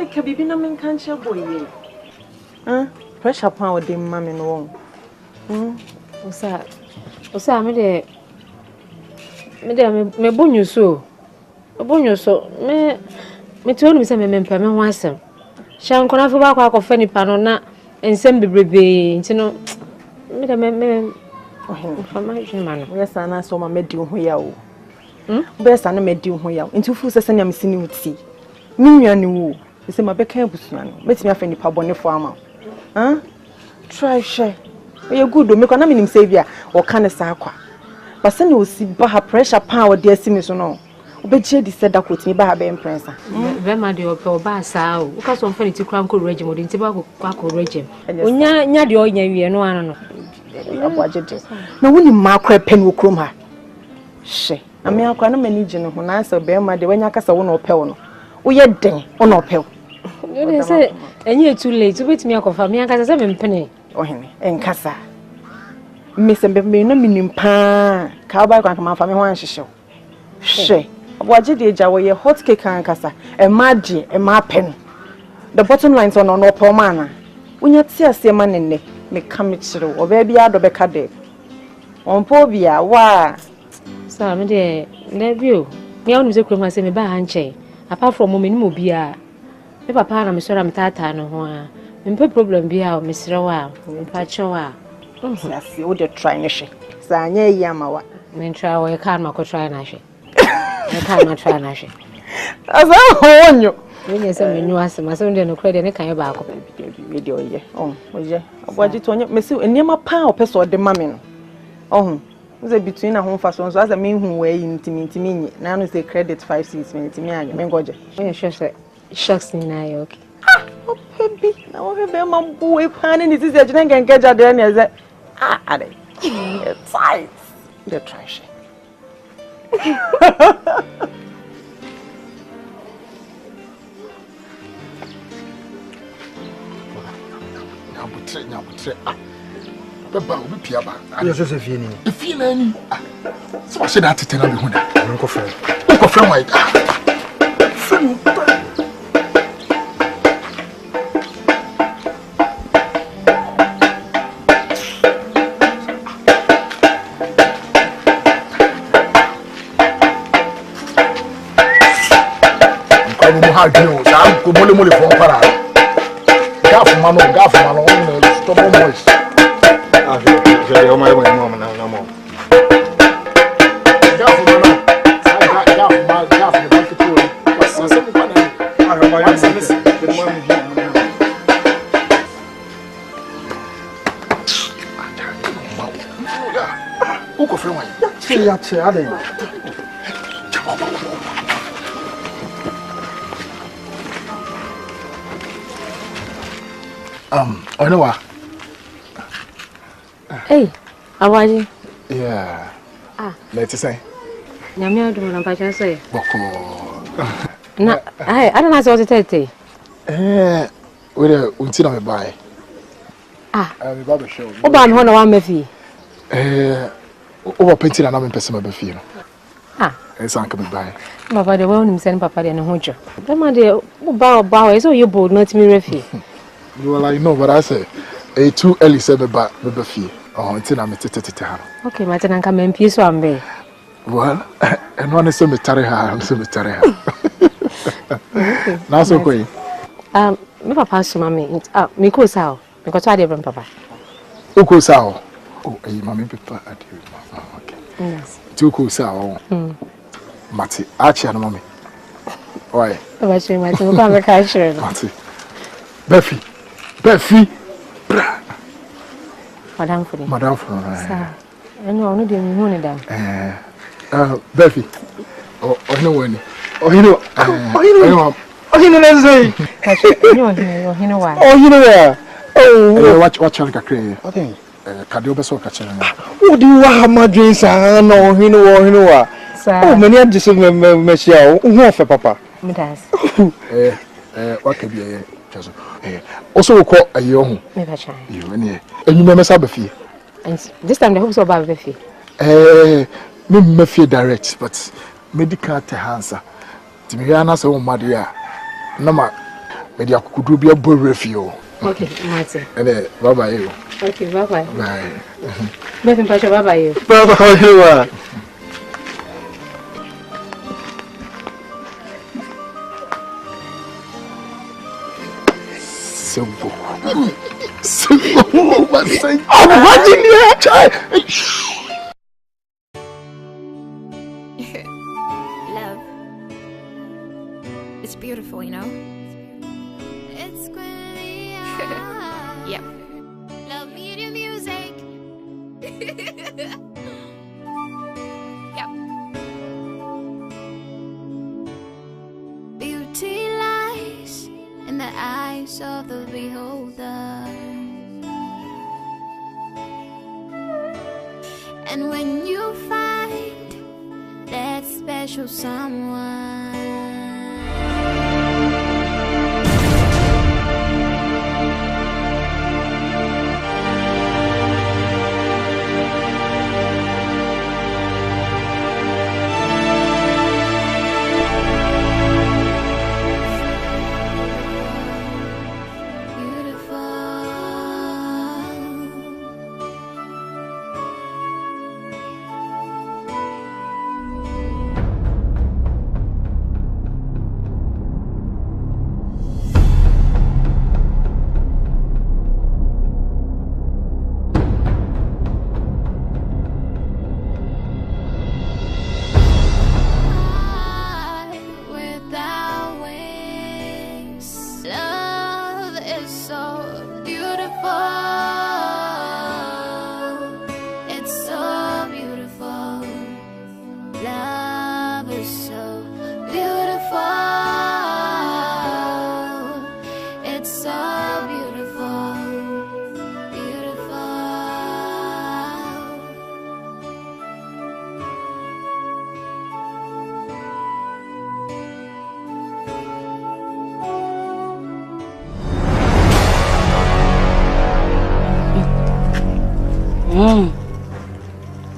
can be been a man can't share boy. Pressure power, dear mammy, no. What's that? Me bonyo so. Bonyo so. Me told me some member me wansem. Shan kona fo ba kwa ko fani pa no na ensem bebrebe nti no me information man. Yes, ana so ma medi ho ya o. Best ana medi ho ya. Nti fu se senya mesini uti. Ni nwa ni wo. Se ma beka abusua no. Metimi afani pa bone fo ama. Try share. We good o me kwana minim say bia o ka ne sa akwa. But send you see ba pressure power dey simi so no. Obeje di said that quote me ba ha be imprensa. Vema de o ba sa o. Uka so mfa ni ti kran ko regime o di nti ba ko regime. Onya de o nya wie no ano no. Aboaje de. Na woni ma akwa pen wo krom ha. Hye. Ame akwa na mani gye no ho na asa be ma de wanya kasa wo no pe wo no. Wo ye den wo no pe wo. You say enye too late. Obetimi akofa me akasa se me mpene. Ohene enkasa. Mesembe me no minim pa. Ka ba kwa ma fa me ho anhyehyɛ. Hye. Aboaje de eja wo ye hot cake ankasa. E ma de e ma pen. The bottom line so no pe ma na. Wonya ti ase ma nenne. Me come chiro oba bia do be ka de onpo bia wa sa me de na bio me awunu se krom ase me ba ha nche apart from me ni bia me papa na me sora me tata no ho a me mpe problem bia o me sere wa me pa chewa ase wo de try ne hwe sa anya yi ama wa me try wo kan ma ko try na hwe me kan ma try na hwe asa honyo we se me nyu ase ma se de no credit ne kan ba ko video ye oje aboaje to onye mesi enema pa opeso de mame no ze between na home faso so as me hu we intimi nyi na no say credit 5-6 minutes me anya me ngoje we sure shucks ni na yo okay baby na wo be ma bu e pa ni ti se jina ngengeja de na ze ade it's tight the trash Nyabutre beba obi pia ba yo so se fie ni fie na ni so se da tete na be hu da ko fe wai fem ko mo ha gbe o sa ko mole fo para gafu mano stop on voice je de oma ebo mo na mo gafu de bank to wasa se mo pana ba yo se de mo mi vi o ko fre wan ya che ade I know what? Hey, how are you? Yeah. Let's say. Nyame adum na mpacha so ye. Boko. Na, I don't know what to tell. We the unti na me buy. Me buy show. Oba me ho na wa mafi. Oba penti na me pese me ba fie no. Esa nka me buy. Baba de wa unim sen papa de ne ho jo. Bema de oba so you bold not me refi. Well, I know, but I say, too early said about the fee. Until I'm a okay, Martin, come and peace one day. Well, and one is a cemetery, I'm cemetery. Now, so quick. Me papa, so mammy, me go sao, because I didn't papa. Who goes sao? Oh, mammy, papa, I do. Okay. Yes. Two goes sao. Matty, Archie and mommy. Why? What's your Martin? Come back, I sure. Matty. Befi, bra. Madam for sir. I know only the money down. Befi. Oh, no one. Let's say. You know why? You know where? Watch like a cray. I think. Cadio Beso catcher. What do you have my dreams? I know, you know, oh, many are just Michelle. Who for papa? What could be a also call a young. Never try. You and you may have a fee. And this time the hopes of a fee. Me feel direct, but medical to answer. To me, I answer, my dear. No, Maybe I could be a boy refio. Okay, Martin. And then, bye bye you. Okay, bye bye. Bye. Maybe Pasha, bye bye you. Bye bye you. Simple. Simple. But say, I'm watching you, child. Love. It's beautiful, you know? It's yep. Love me to music. Yep. Beauty lies in the eyes of the beholder. And when you find that special someone,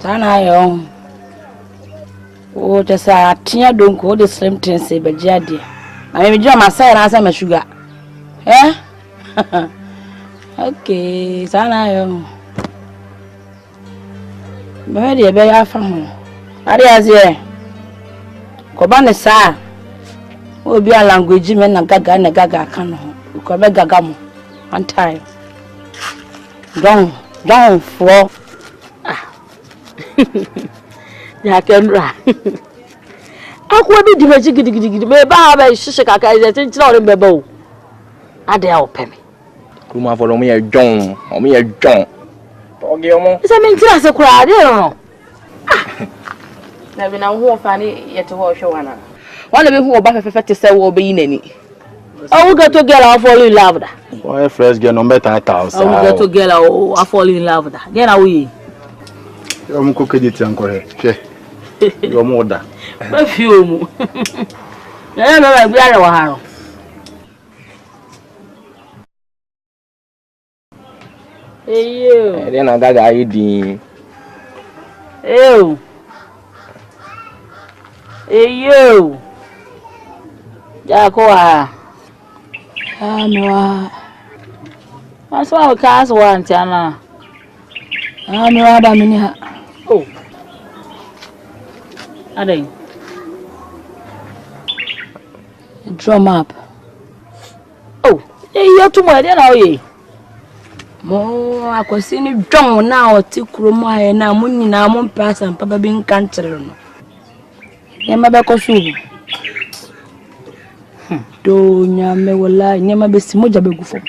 Sana yo. O just a tia don't go the slim tin say be jade. Na me jua masai na say me sugar. Eh? Okay, sana yo. Be de be ya fa ho. Ari azie. Ko ba ne sa. Obi a language me na gaga kan ho. Ko be gaga mo. One time. Don't for ya kenra akwa bi dimaji gidigidi me ba ba hihye kaka je tinchira ore mbeba o ade a opeme Kuma for me a John, or me a John. Toge omo. isa me ntira se kura ade no na bi na ho fani yete ho hwe wana wana be hu oba fefefe te se wo obeyi nani oh get to girl I fall in love da Why fresh girl no better 1000. oh get to girl I fall in love da get away I'm cooking it and correct. Your mother. Perfume. Yeah, no, we are a hey, you. Then I got ID. Hey, you. Jacoa. No. That's why we can't want Tiana. I'm not a minute. Oh. Ade. Drum up. Oh, you too much now ye. Mo akwasi ni drum na oti kuromo aye na mo nyina mo pass and papa bin country no. Ye ma be ko su. Do nyame wala nyama be simoja be gufo.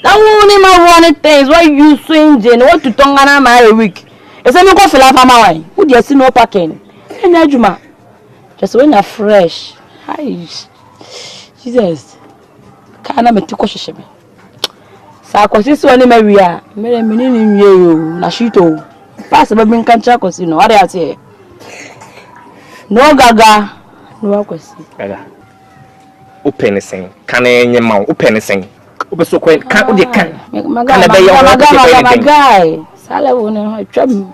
That won't ma one things why you swing what to tongana my week. Ese me ko fila fama wan. Wo dey see no packing. Enya adwuma. Just when you're fresh. Hi. Jesus. Kana me tiko hwehwe me. Sa kwasi so ni mawia. Mere me ni nwie yo na shito. Pass ba bin kan cha kwasi no. Ade ate. No gaga. No kwasi. Gaga. Open sen. Kana enye ma open sen. Obeso ko kan o de kan. Kana be yo ma guy. Sale woni ho twam.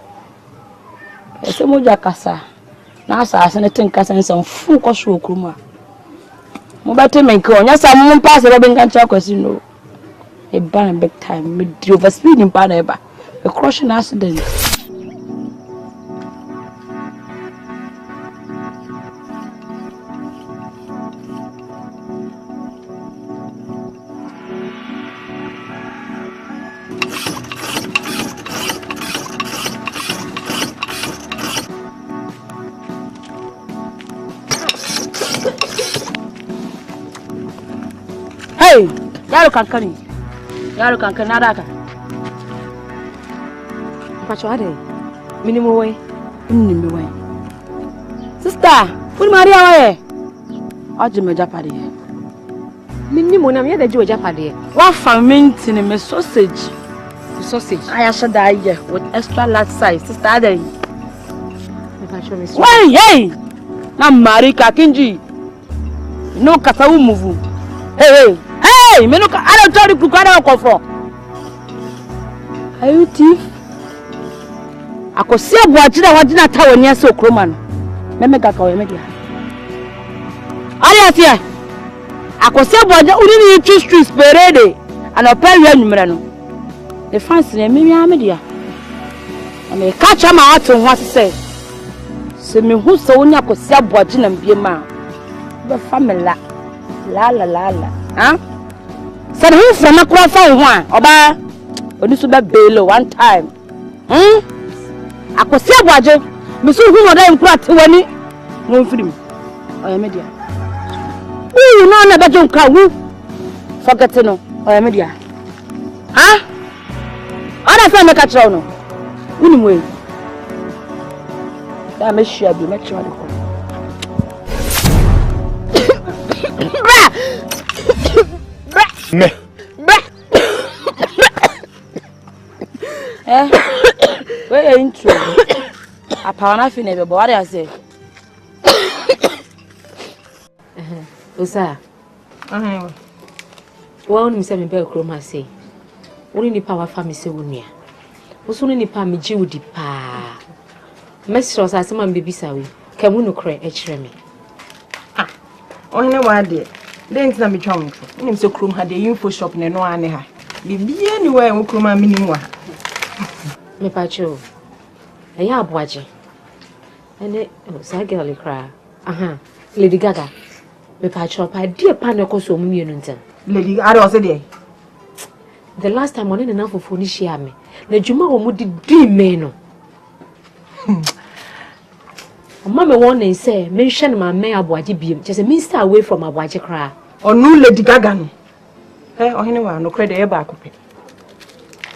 Ese moja kasa. Na asa ne tin kasa nsan fu ko so okruma. Mobile make on. Yes, I'm pass the Robin Cancha casino. A ban big time, me drove a speeding paneba, a crushing accident. Hey, yaro kankani. Yaro kankani adaka. Pacho ade. Minimum way. Minimum way. Sister, put Maria away. Oje Japade. Minimum na me da je Japade. What ferment in me sausage? Sausage. I should die with extra large size. Sister ade. Pacho me. Why, hey. Na Marika Kinji. No kasa move. Hey. Hey, me look, I don't tell you where I come from. Are you thief? I could see a wajina tower near so Croman. Memeka media. I here. I could see a wajina who didn't choose streets parade and a pair of numerano. The fancy name media. I may catch my heart on what to say. So me who so near could see a wajina and be a man. The family la. Huh? Said who from a crowd for one, Oba? Only so that bail one time. I could see a budget. Miss who are them crowd to any no freedom. I am media. You know, never don't come. Forget to know. I am media. Huh? Other friend make a trono. Anyway, that may share be make sure. Me. Where intro? A pound of never bought I say. Osa. Well, you say me be Chroma say. Only ni power family say wunia. Oso ni pa me ji wudi pa. Mesro sa se man baby sawe. Kamu no kre e kire me. Ah. Ohene wa de. Then na me twam nto. Nim se krom ha de info shop ne no ane ha. Bibia ni wa en krom amini wa. Me pacho. Eya aboaje. Ene sa girl kra. Aha. Lady Gaga. Me pacho pa die pa ne koso mu mienu ntam. Lady Gaga o se de. The last time one na fofo ni share me. Na djuma wo mu di me no. Mama want say mention my me aboaje biem. Just me stay away from aboaje kra. Onu Lady Gaga no. Ohene wa no credit e ba akopɛ.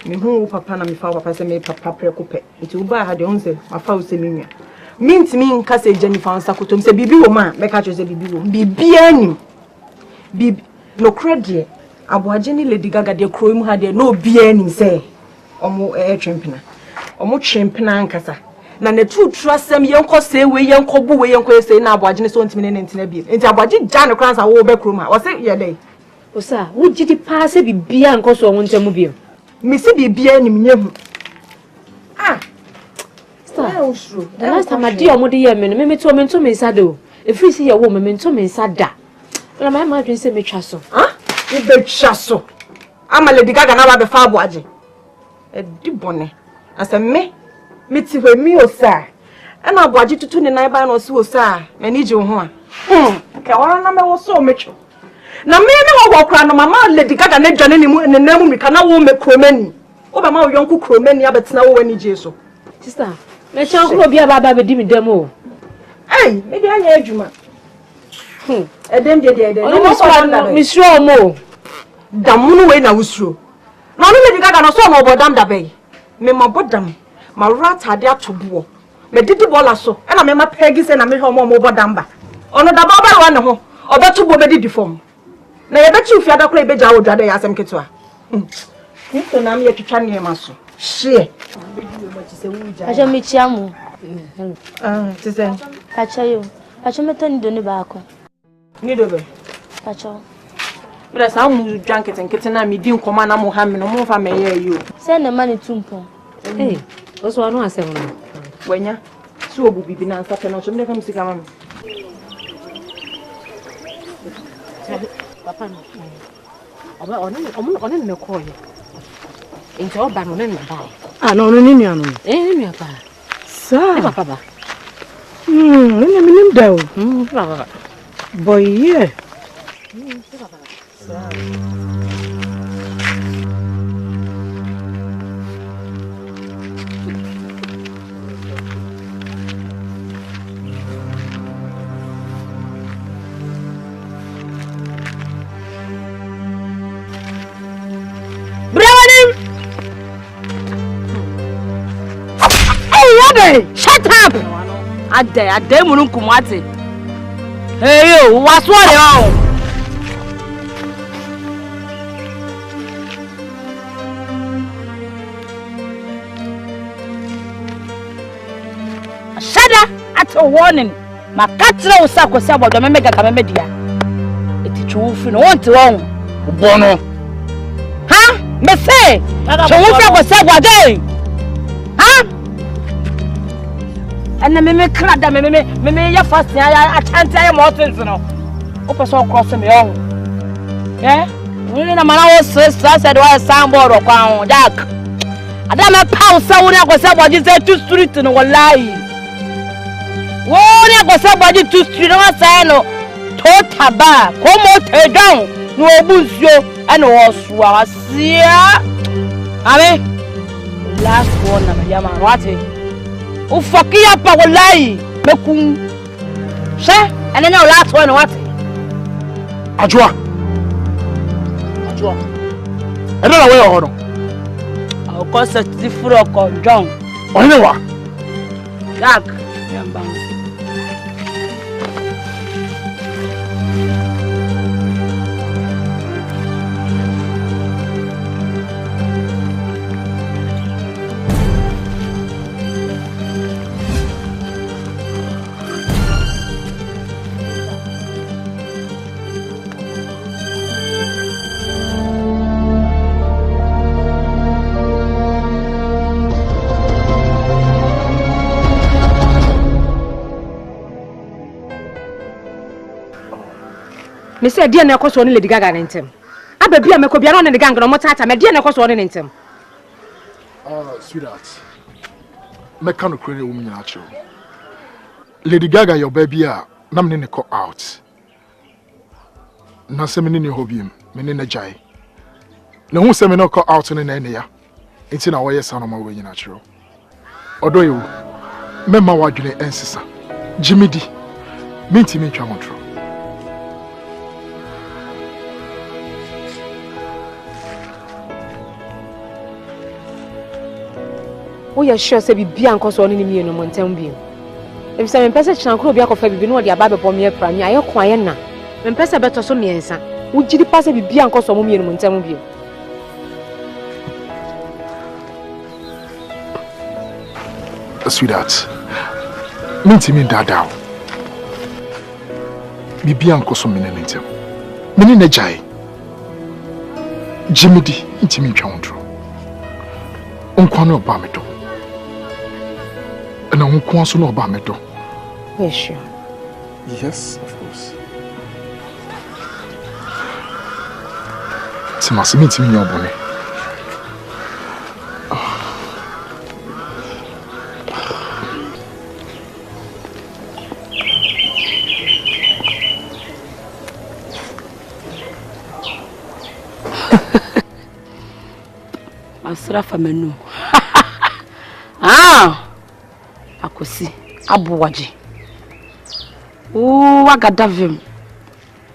Me hu papa na me fa papa se me papa prekopɛ. Nti uba ha de onse afa wo se menua. Minti mi nka se Jennifer Nsakotom se bibi wo ma me ka cho se bibi wo. Bibi anim. Bibi no credit aboaje ni Lady Gaga de kro mu ha de no obi anim se omo twempena. Omo twempena nkasa. Na ne tutu asem yenko se we yenko bu we yenko se na aboaje ne so ntimi ne ntina bi. Nti aboaje gya ne kransa wo be kro mu ha. Wo se ye dey. Osa, wo gidi pa se bibia nko so wo ntamu bi. Me se bibia anim nyehu. Ah. The last time I did omo de ye me no me to me sado. Efri si ye wo me to me sada. Na my ma dwen se me twa so. Ah? You be twa so. Ama Lady Gaga na ba be fa aboaje. E di bone. Asa me ti hwe mi osa. E na aboaje tutu ne nan ba na so osa. Me ni je ho a. Ka wara na me wo so metwo. Na me ne wo kra no mama Lady Gaga na dwane ne mu ne namu mi kana wo me kromani. Wo ba ma wo yonku kromani abetena wo wani je so. Sister, me chan kro bia baba be di mi dem o. Hey, me dey anya adwuma. Edem de. No mi sure mo. Damunu we na wusuro. Na no Lady Gaga no so mo bodam da be. Me ma bodam. Ma rat ade atobo. Me didi bola so. E na me ma pegi se na me hwe mo bodam ba. Ono da baba wa ne ho. Obatubo be didi fom. Na ye bechi ufia da kura ibeja wo dwade ya asem ketua. Nso na me ye twitwa ne ma so. Hye. Aja mi chiamu. Tise. Pacha yo. Pacha meta ni doni ba ako. Ni dobe. Pacha. Bra sa mu dwankete na me di nkoma na mo ha me no mo fa me ye yo. Se na mani tumpo. Eh, oso anu asem no. Wanya. So obu bibi na nsa pe no so me ka musika ma me. Papa no. Ono me call you. Into oba no me ba. Ah no no ni nua no. Ni apa? Sa. Papa ba. Ni minim dawo. Papa. Boy yeah. Papa. Sa. Shut up! Ade munu kumate. Hey yo, what's what you? Shada at a warning. My catcher was sako sabo do mega kamedia. Iti chufu no want wrong. Bono. Ha? Me say. Chufu ko sabo again. Ha? And me crack that me ya fast I can't tell you more things no. Open so cross me on. Yeah? We na mana was said why soundboard or crown Jack. Adama pound so we go say body say 2 street no wallahi. We go say body 2 street no say no. Total bar, come out down. No obunsuo and osu asia. Ame last one na me ya man what Ufakia pa wallahi mekun she ene na last one what Ajwa ene na we ho no o ko se ti furo ko John o ne wa Jack yamba Me say dia na ekoso ne Lady Gaga nentem. Aba bia me ko bia no ne gang no motata me dia na ekoso ne nentem. Sweetheart. Me kanu kwere wo mnyina acho. Lady Gaga your baby a na me ne ko out. Na se me ne hobiem, me ne jai. Na hu se me no ko out ne na ya. Enti na wo yes na ma wo nyina acho. Odo ye wo. Me ma wadwene ensesa. Jimidi. Minti me twa montro. We are sure say bibia nkoso ne mi enu montem bi. If say me pese china kro bia kofa bibi no de aba bebo me pra me aye kwaye na. Me pese beto so miensa. Wo gidi pase bibia nkoso mo mi enu montem bi. Sweetheart. Minti me dada. Bibia nkoso me nentem. Me ne najai. Jimidi intimi twa wontro. Onkwane oba me do. And I won't want to know about me, though. Yes, sure. Yes, of course. It's my meeting in your body. Asra famenu. Ah! Akosi abuwaje o agadavim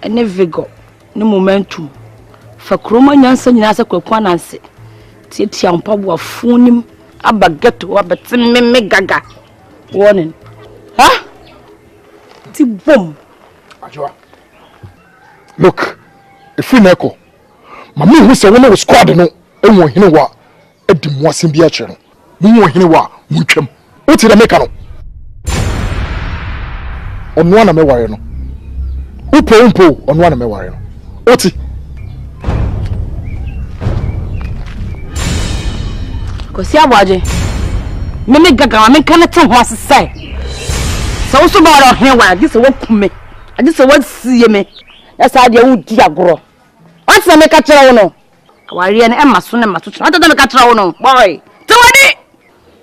ene vigor ne momentum fa kroma nyansa nyina se kwakwa nanse tietia mpaboa funim abageto abetememe gaga warning ha ti bom Ajwa. Look, if we neko mama hu se wona squad no enwo hene wa edim wasim bia kire no mu hene wa muntwam Uti da meka no. Onwa na meware no. Upo onwa na meware no. Uti. Ko si abwaje. Me gaga me kana tan ho asesai. So so ba ro he wa, agi se wo kume. Agi se wo sie me. Esa de wo di agoro. What na make kira wo no? Aware na e maso na maso. What na make kira wo no? Boy. Tawani.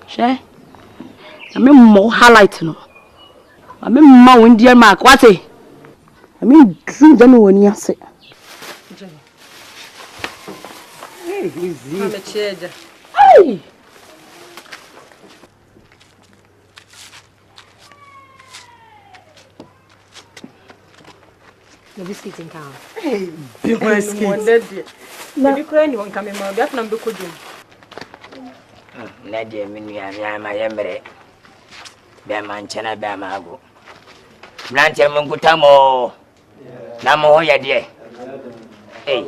She. I mean more highlight no. I mean more Indian mark. What say? I mean dream dem woni ase. Hey, easy. I'm a cheja. Hey. The biscuit in town. Hey, biscuit. Na bi kura ni won kame ma bi afna mbeko dum. Na de mi nua mi ama yemre. Be man chena be ma ago. Blante mun kutamo. Na mo ho ye de. Hey.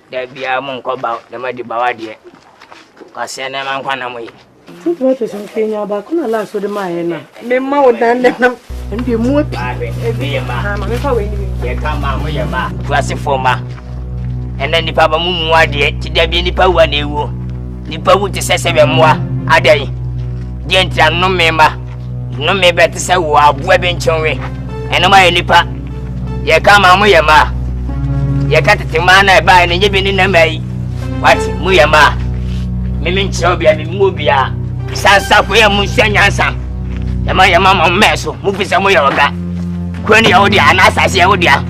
Da bia mun ko ba da ma di bawa de. Ka se na man kwana mo yi. Tu vote so Kenya ba kuna la so de ma he na. Me ma wo dan de na. Ndi mu api. E ma. Ha ma me fa we ni. Ye ka ma mo ye ma. Tuase foma. Ena nipa ba mu ade ti da bi nipa wa na ewu. Nipa wu ti sese be moa adai. Die ntia no me ma. No me be ti se wo aboa be nchonwe. Ena ma ye nipa. Ye ka ma mo ye ma. Ye ka tete ma na ba na nye bi ni na mai. Wati mu ye ma. Mimi nchiro bia mi mu bia. Sansa ko ye mu nsanyansa. Ya mama meso mu fisa mo yoga kwani ya odi ana asase ya odi a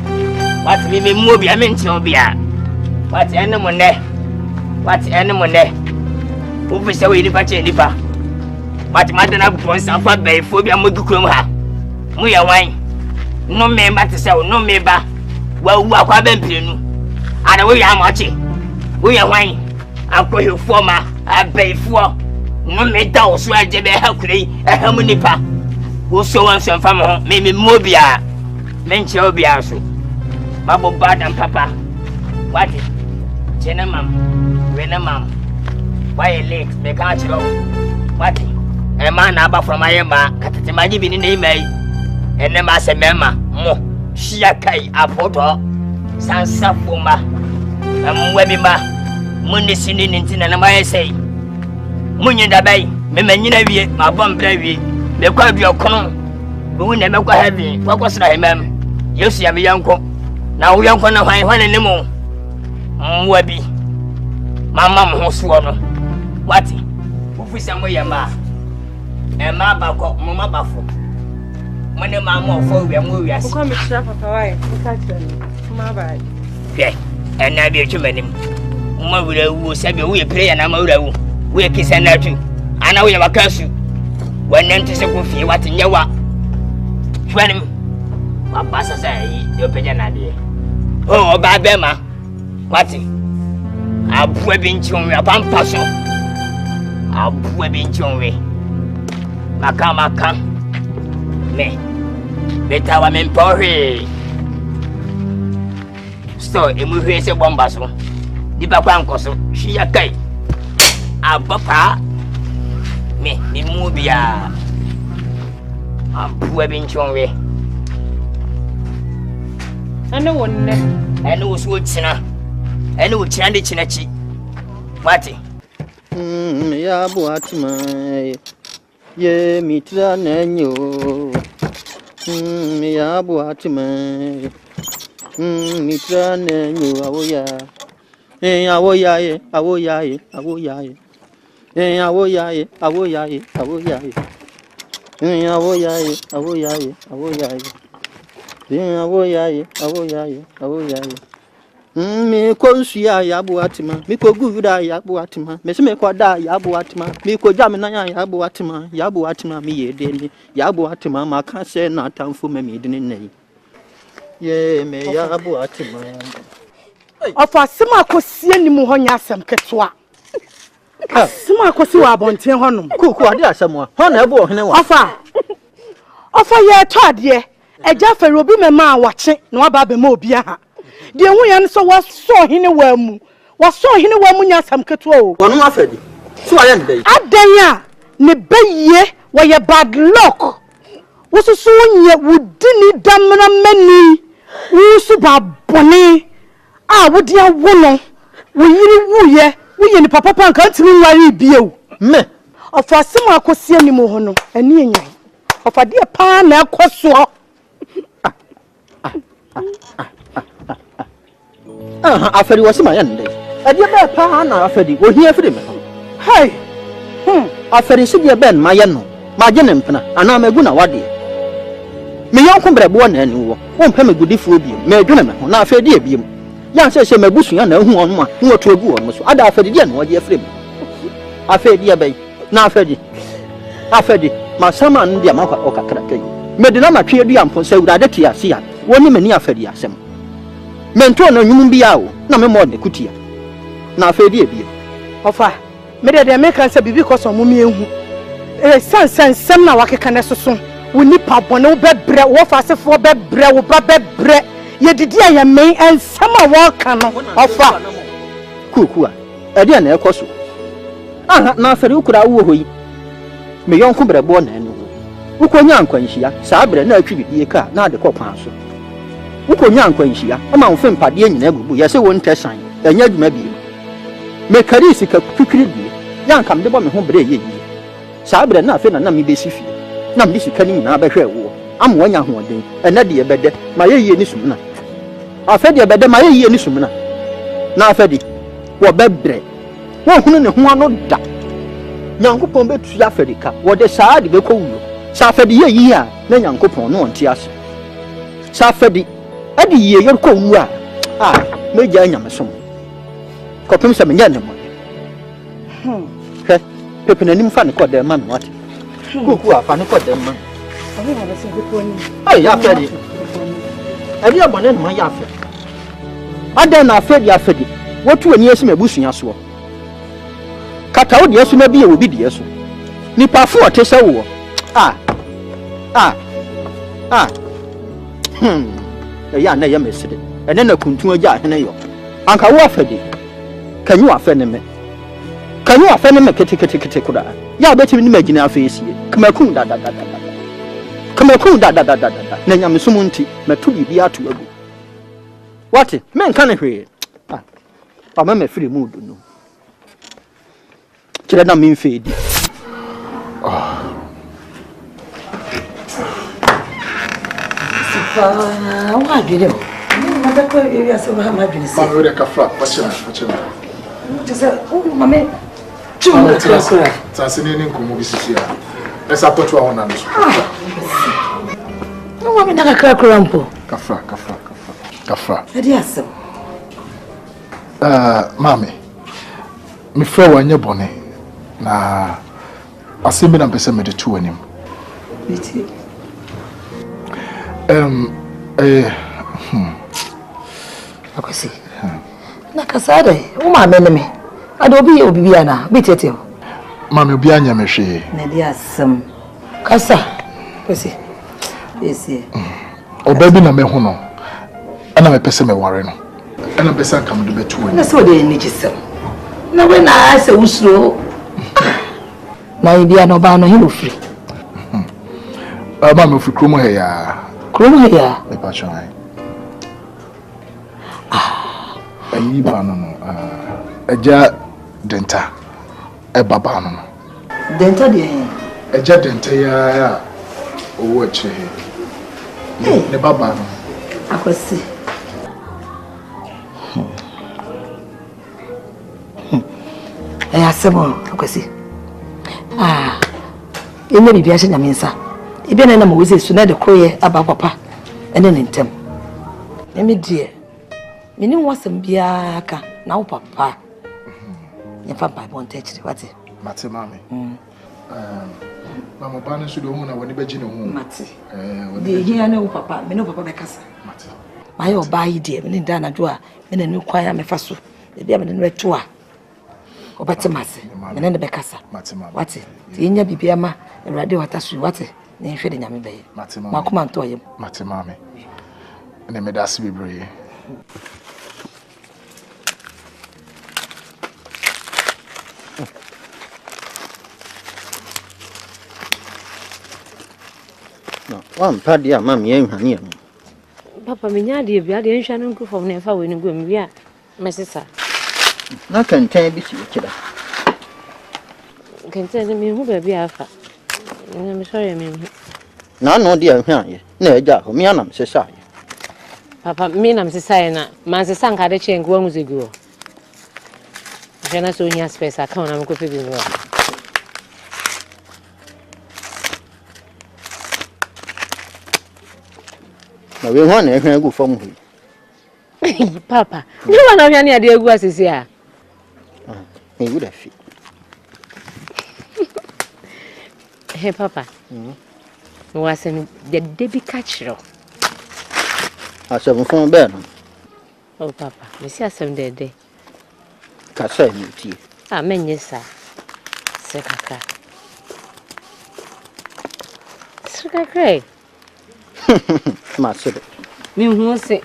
what me mu obi amenti obi a what ene mo ne mu fisa we ni pa che nipa what madana bon safa be fo bia mo gukrom ha mu ya wan no me ba te se no me ba wa wu akwa ba mpirenu ana we ya amachi we ya wan akohefo ma abeifo no me da oso aje be ha kurei eham nipa wo so wan so fam ho me mobia menche obia so babo badam papa what chena mam we na mam why late me ka chiro what e ma na aba from ayema katete maji bi ni nei mai ene ma se mema mo hia kai apoto sansa foma amwe bi ma munni sini nintina na mai sei munyi dabai me manyina wie ma bombra wie me kwa bi okono be wona me kwa heaven kwa kwasra hemam yesu ya me yanko na wo yanko na hwan ne mu mwa bi mama mo so no wati ofisa mo yema e ma ba ko mo ma ba fo mo ne ma mo fo wi mo wi ase Ko me tira papa wai ka tira ma ba ye ena bi echumanim mo wura wu sabe wo ye prayer na ma wura wu we kisa na tu ana we wakasu wannan ta se ko fi wati nyawa hwanim wa pasa sai yo peja na de o ba be ma wati abuwe bi nchonwe apampa so abuwe bi nchonwe maka me beta wa mempohe sto emu hwe se bomba so diba kwa nkoso hia kai abapa me ni mu bia abuwe bi nchonwe ane wonne ene wo so china ene wo china de chinachi wati ya buatima ye mitra nanyo ya buatima mitra nanyo awoya awoya ye awoya ye awoya ye awoya ye awoya ye awoya ye awoya ye awoya ye awoya ye awoya ye awoya ye awoya ye mi ko nsuya ya buatima mi ko guvida ya buatima me se me ko da ya buatima mi ko jam na ya buatima mi ye deni ya buatima ma kan se na tamfo me mi deni nei ye me ya buatima ofa sima akosie ni mu ho nya asem ketwa sima akosi wa abonten honum kuku ade asem ho na ebo ohene wa ofa ye to ade eja fere obi mema awache na wa ba be ma obi aha de hu yan so waso hene wa mu nya asem ketwa o wonu afedi so wa ye ndai adan a ne baye wa ye bad luck wo so nye wudini damna mani wo so ba bone wo dia wono wo yiri wuye wo ye ni papa pan kan timi nware biew me ofa sima akosie ni mo hono ani enyan ofa dia pa na akoso Afedi was my end. I did a pan Afedi, will hear for him. Hey! Afedi said, Ben, my yano, my genempana, and I'm a good awadi. Me young combre born and won't pay me good food, me gentleman, not fair dear beam. Young says, my bush, and who on one, who are to a good one, I'd offer the yen, what dear frame. Afedi, dear bay, now Fedi. Afedi, my summer and the Amaka or Kakaki. Medina clear the ample, so that the tia see, one many Afedi asem. Mentor no human be out, no more than Kutia. Now Fedi be. Ofa, mede de make answer be because of mummy san sem na wake kan soso we nipa bone wo bebre wo fasefo bebre wo bebre ye didi ya men ensem a wo kan no ofa Kukua e de na ekoso aha na afere ukura wo hoyi me yonko brebo na enu ukonya ankwanhia saa bre na atwi bibie ka na ade kokwan so ukonya ankwanhia ama wo fempade nyina gugu ye se wo ntesan enya adwuma bi me kari sika kwikiri bi yanka mde bo me ho bre ye saa bre na afi na me besi fie na me sika ni nyina behwe wo am wanya hoden ena de ebede ma ye ni sumna afa de ebede ma ye ni sumna na afa de wo bebre wo hunu ne ho ano da nyankopon betu afa de ka wo de saa de beko wulo saa afa de ye yi a na nyankopon no onti ase saa afa de ade ye yor ko wu a me gya nyamesom kopem se me nya ne mo pepe na nim fa ne kodem ma me wate kuku afa ne kodem ma obi ma se bepo ni ya fedi abi abone no ya fe ada na fedi afedi wotu ani esi mabusua so kata wo de esu na bi e obi de eso nipa fo o tese wo ya na ya mesede ene na kuntu agya ahene yo anka wo afedi kanyu afene me kanyu afene me kete kuda ya beti ni magina afesie kamakun da na nyamesumu nti metu bibi atu agu wate men kan hwe ama me free mood no kire na me mfedi sipa wa dwele mo ba ko e wi so ma dwele se ma we de kafra wachira tse mame Tasi nini nkumu bisisia. Esa totu wa na nso. No mame na kakra mpo. Kafra. Edi asem. Mami. Mi fra wanye bone na asemi na pese me de tu anim. Biti. Akosi. Na kasada, o ma meneme. Adobi obibi ana, bitete. Mami obi anya me hwe. Na dia asem. Kasa. Kosi. Esi. Obabi na me hu no. Ana me pese me ware no. Ana pese nka me do betu ani. Na so de ni gisem. Na we na ase usuro. Na ibi ana ba no hilo free. Mami ofi kromo he ya. Kromo he ya. Me pa chai. Ayi ba no eja denta baba no denta de eja denta ya owo eche ne baba no akwasi asemo akwasi ene bibi a nyame nsa ibe na mo wese su na de koye aba papa ene ne ntem emi die mini wasem bia ka na wo papa ya fa Bible on teach wate mate mami mama bana su do hu na woni beji ne hu mate de hia na wo papa me no papa be kasa mate my oba yi de me nda na do a me na ni kwan ya me fa so de bia me no beto a obete mate me na be kasa mate mami wate ti nya bibia ma Awurade wata su wate na hwe de nyame be mate mami makoma nto yem mate mami ne me da se bibre no one party a mami enhane am Papa menya de bia de nhwa no nkufo ne fa we ni gwam bia mesesa na kenten bi si kira kenten me hu ba bia afa me sorry me hu na no de ahwan ye na eja ho mi anam sesa ye Papa, me na msisa na manzisa nkade chengu wangu zigo. Jana so nya space account na mkope bi ngo. Na we ho na ehwe agu fam hu. Papa, ni wana hwa ne ade agu asisi a. Me would have. Hey papa. Wasem the debi catchro. Asem fon be no. Oh papa, me si asem de. Ka say me tie. Ah menye sa. Sekaka. Sekaka. Ma se. Mi hu se.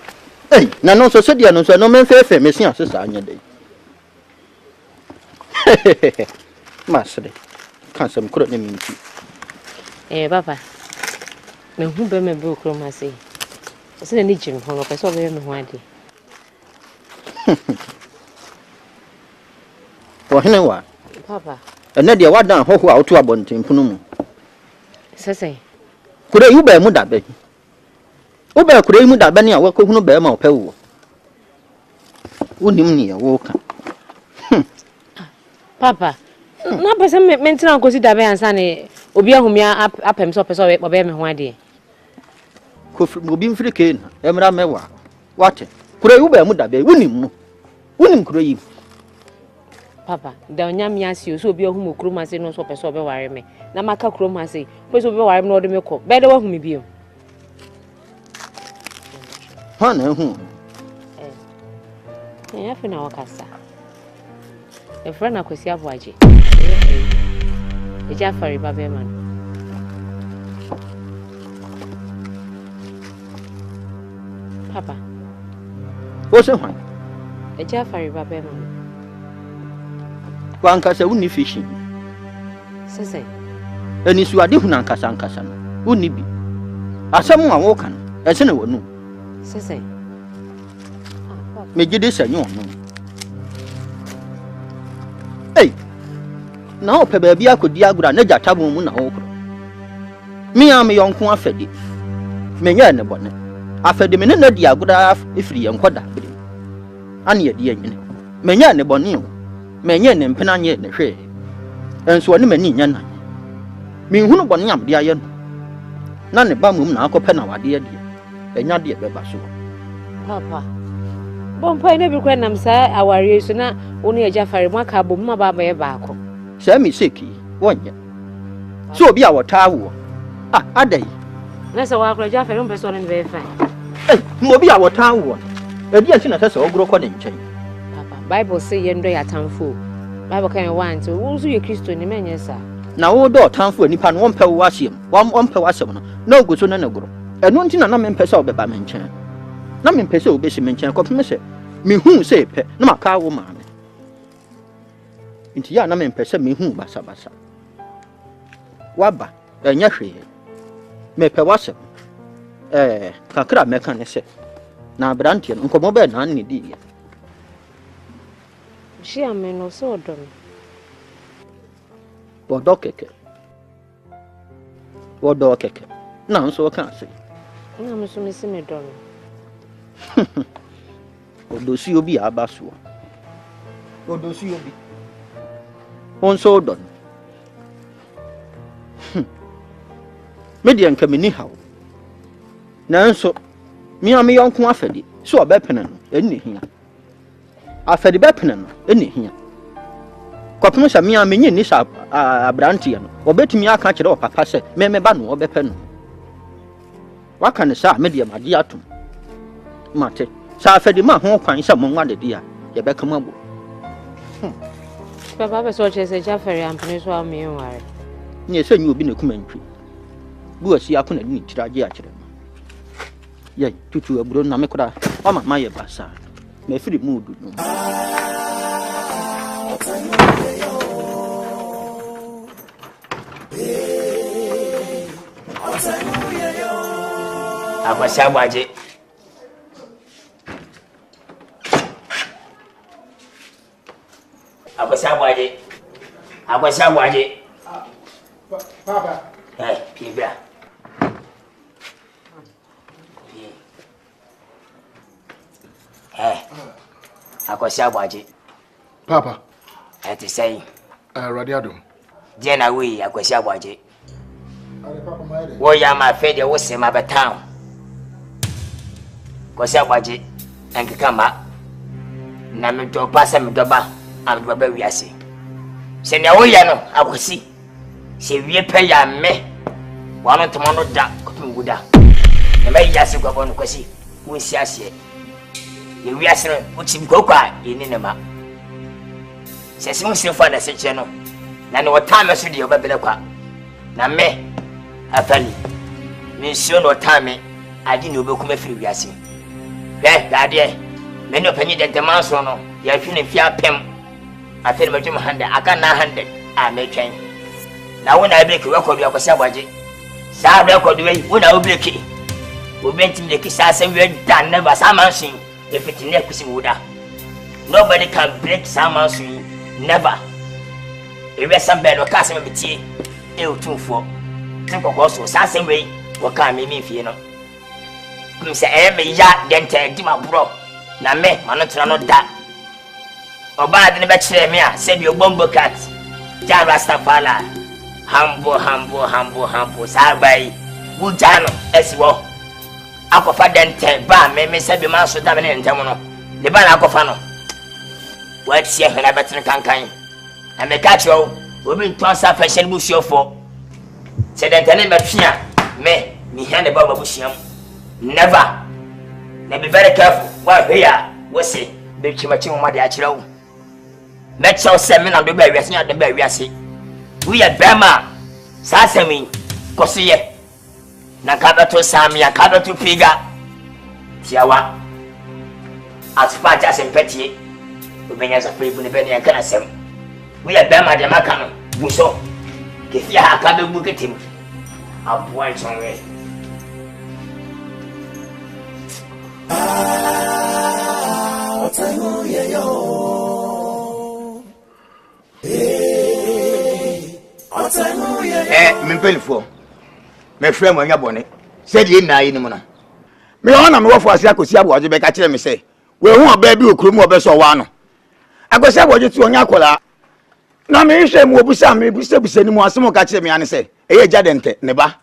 Hey, na no so se dia no so no men fefe me si asesa anya de. Ma se. Kan sem kro ne mi tie. Papa. Me hu be me bu kro ma se. Se na ni jim ho no pese obe me ho ade. Wo hene wa. Papa. Ene dia wadan hoho a otu abonten punu mu. Sese. Kure yu ba mu da be. Wo ba kure mu da be ne a wo hunu ba ma opa wo. Wonim ne ye wo ka. Papa. Na pese me ntina nkosi da be ansa ne obi ahumia apem so pese obe me ho ade. Ko obi mfiri ke na emra mewa. Wate. Kure yu ba mu da be wonim mu. Wonim kure yi. Papa, da onyam yasi so obi ahum okroma se no so pese obe ware me. Na maka kroma se, pese obe ware me no de me ko. Be de wa humi bio. Ha na hu. Ya fe na wakasa. E fra na kwesi aboaje. E ja fari ba be man. Papa. Wo se hwan? E ja fari ba be man. Wanka se woni fishing. Sese. Eni su ade huna nkasa nkasa no. Woni bi. Asem a wo kan. E se na wonu. Sese. Me gide se nyo no. Hey. Na o pe ba bia akodi agura na jatabo mu na wo kro. Me am yonko afedi. Me nya ne bone. Afedi me ne na di agura ifiri enkoda bere. Ane ye di anyine. Me nya ne bone o. Me nya ne mpena nye ne hwe. Enso ne mani nya na. Me hunu bone am dia ye no. Na ne ba mum na akopɛ na wade ye die. Enya de beba so. Papa. Bompa ine bi kwa nam sa aware so na wonu ya jafare mu aka bom ma baba ye baako. Sɛ me seki wonye. So obi a wota wo. Ah, adai. Na se wa akra jafare mu pese ne be fa. Mo obi a wota wo. E di anti na sɛ ogro kɔ ne nkyɛn. Papa, Bible say ye ndo ya tamfo. Bible kan want wo so ye Kristo ni menye sa. Na wo do tamfo nipa no wompɛ wo asem. Wompɛ wo asem no. Na oguso na nagro. Ɛno nti na mempɛ sɛ obɛba me nkyɛn. Na mempɛ sɛ obɛsi me nkyɛn kɔpem sɛ me hu sɛ pɛ na maka wo maame. Nti ya na mempɛ sɛ me hu basa. Waba ɛnyɛ hwee. Mepɛ wasɛm. Kakra mɛka ne sɛ na abrante no nkɔmɔ bɛ na ne di ya. Shi ameno so odom. Wodo keke. Wodo keke. Na nso ka sɛ. Na me so me si me dom. Odosi obi abaso. Odosi obi. Onso don. Me de anka me ni hawo. Nanso me am yonko afade. So obepene no eni hia. Afade bepene no eni hia. Kopem sha me am nyi ni sha abrante no. Obetumi aka kire o papa se me ba no obepe no. Waka ne sha me de made atom. Mate. Sa afade ma ho kwan sha mo nwa de dia. Ye beka mabo. Papa be so chese jafare ampene so am me nware. Nye se nyi obi na kuma ntwi. Bu asi akona ni tiraje a kire. Ye tutu aburo na me kura. O mama ye basa. Me firi mudu no. Akwasi agbaje. Akwasi agbaje. Papa. Pibra. Akosia Baji. Papa. I to say, Radiadum. Jenna, we Akosia Baji. Warrior, my fade, was in my town. Kosia Baji, and Kikamba. Namito Passam Doba, and Robert Yassi. Send your Oyano, I will see. See, we pay ya me. One tomorrow, that couldn't go down. The may Yassi go on Kosi, who is Yassi. You Yassi, which him go cry in Ninema. Says Monsieur Father, said Channel. None what time I should you over Belacqua. Na me, a felly. Monsieur no time, I didn't know come free Yassi. There, Daddy, many opinion that the man so no, you are feeling fear pem. I feel my Jim handed, I can't handle, I may change. Now when I break a record, you have a sabaji. Sa record way, when I will break it. We went in the kiss and we're done, never salmon swing, if it's next wood. Nobody can break salmon swing, never. If there's some bed or castle of tea, ill 2-4. Think of also, same way, what can me if you know. You say, every yard, then tell Dima bro. Na me, Manotano that. Oba didn't bet me, said your bombo cat. Jarastafala. Humble, Sabai. Bujano, as well. Akofa dente, ba, me said the man so damn in Tamono. The ban Akofano. What's here when I bet in Kankai? And me catch you, we've been tossed up fashion bush for. Said the name of Fia, me hand above a bush. Never. Now be very careful. What here? What's it? Be chimaching my natural. Let's all seven on the berry, as not the berry. We are Bama. Sasami. Cossier. Nakaba to Sami, a cabo to Piga. Tiawa. As far as in Petty. Who bring us a free Bunny and Canasem. We are Bama de Macano. Busso. If you have a cabo, look at him. I'll point on way. Mimpelifo. My friend when you bonnet. Said you na in mona. Me on am for asia kosi abo oje be ka kire me say. We hu oba bi okuru mu obeso wa no. Agosi abo oje tu onya kola. Na me hwe mu obusa me busa ni mu asem ka kire me ane say. Eye jadente ne ba.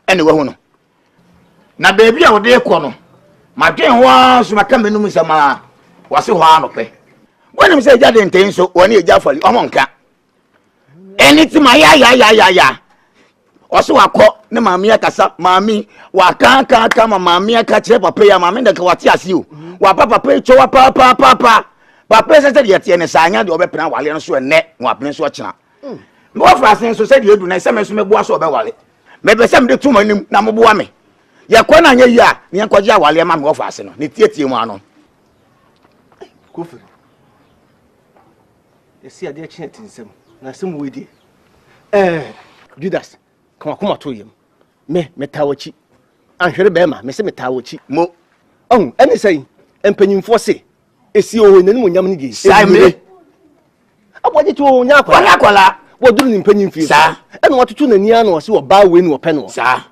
Ene we hu no. Na beebi a wo de ko no. Madwen ho so maka menum sama wase ho anope wonim say jade nten so woni eja fali omo nka anything ya oso wakọ ne maami akasa maami waka ka maami aka che papa ya maami de ka wate ase o wa papa cho wa papa se de yete ne sanya de obepena wale no so ene wa pene so kina me wa frasen so se de edu na se me so me boa so obewale me be se me de tumanim na mo boa me ya kwa na nya yi a ne nkwaje awale ma me ofa ase no ne tietie mu ano Kofi esi ade akye tinsem na sem wedi Judas kama to yem me tawachi anhwere be ma me se me tawachi mo ene sei empanyimfo se esi o nanim onyam ne gi sai me aboje to nya akwala woduru ni mpanyimfi sa ene watoto nani ano se wo ba we ni wo pe no sa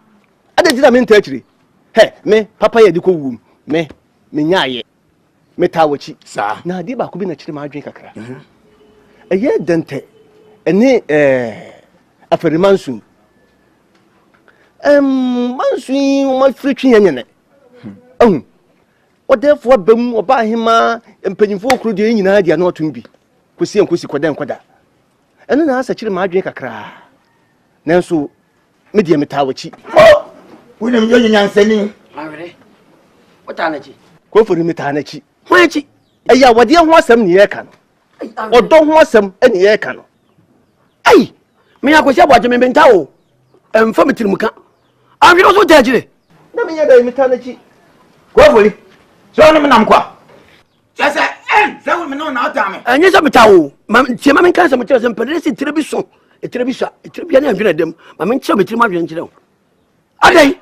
ade dida me ntachiri me papa ye diko wum me nyaaye me tawachi sa na ade ba ko bi na kire ma adwen kakra eye dente ene aferimansu mansu ma fritwi nyene odefo bam oba hema empanyimfo okru de nyina dia na otum bi kosi enkosi koda ene na asa kire ma adwen kakra nanso me de metawachi woni me nyansani awere wotanachi ko fori metanachi hoachi eya wode ho asem ne ye ka no odo ho asem ene ye ka no ai me akosi abo ajeme bentawo emfa metirimuka awere so tajire na me yada metanachi ko fori so no me nam kwa sasa se wo me no na otame anye so metawo tie ma men kan se metire se mpere se tire bi so etire bi na adwene dem ma men kire metire ma adwene kire wo adai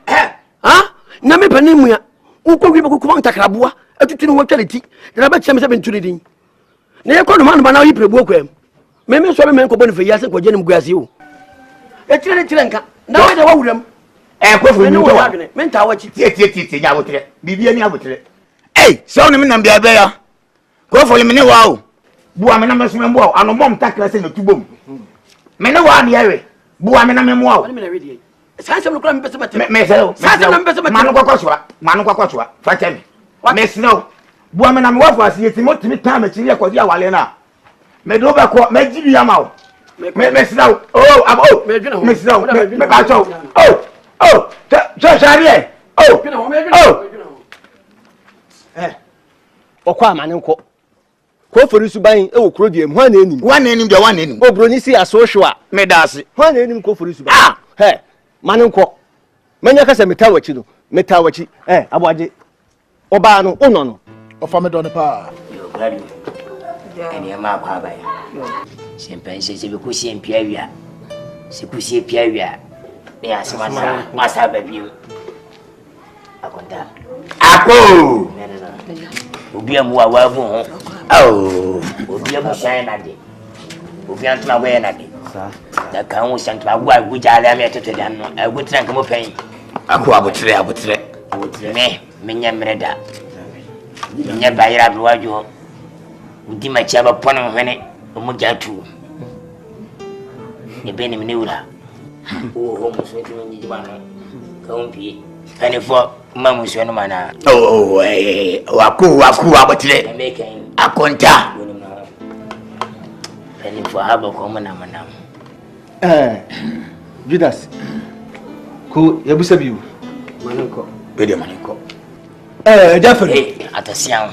na me panimu ya ukogwi be kokoma ntakraboa atutunu wo twaleti na ba kyem se bentuni din na ye kono man ba na yiprebu okwam me so me nko boni fe yase ko jenim guase o etire nka na we da wawuram ko fu ni to me nta wachi tie nya wotre bibia ni abotre Hey, so na me na bia ya. Ko fo le me ne wa o. Bua me na me so me bo ano bom takra se na tubom. Me ne wa de yawe. Bua me na me mo o. Sanse me kula me pese mate. Me se o. Sanse na me pese mate. Manu kwakwasoa. Manu kwakwasoa. Fa temi. Me snow. Bua me na me wa fo ase yeti mo timi ta me chiri akwadi awale na. Me do ba ko me jibi ya ma o. Me snow. Oh, abo. Me snow. Me ba cho. Oh. Shariye. Oh. Okwa amane nko. Ko fori suban e wo kro die mu ha na enim. Wa na enim de wa na enim. Obroni si aso hwa. Me daase. Ha na enim ko fori suban. He, mane nko. Manya kasa meta wachi no. Meta wachi. Aboaje. Oba no uno no. Ofa me do ne pa. Yo gradu. Eni ma kwa ba ya. Sempense se be kusi empia wia. Se kusi empia wia. Me asema masa ba biu. Akonta. Ako. Obi amu wa vu ho. Obi amu shine na de. Obi antuma we na de. Da kan wo shantuma wo agujale am yeteto dan no. Agutran kamo pen. Ako abotre. Me nya mreda. Nya bayira biwajo. Udi ma chaba pono hwene omu jatu. Ne beni me wura. Ho mo so ti nyi jibano. Kaumpi. Ani fo mamu so no mana. Waku abotre. Akonta. Ani fo haba ko mana. Judas. Ko yabusa biu. Manenko. Bede manenko. Jaffer. Atasian.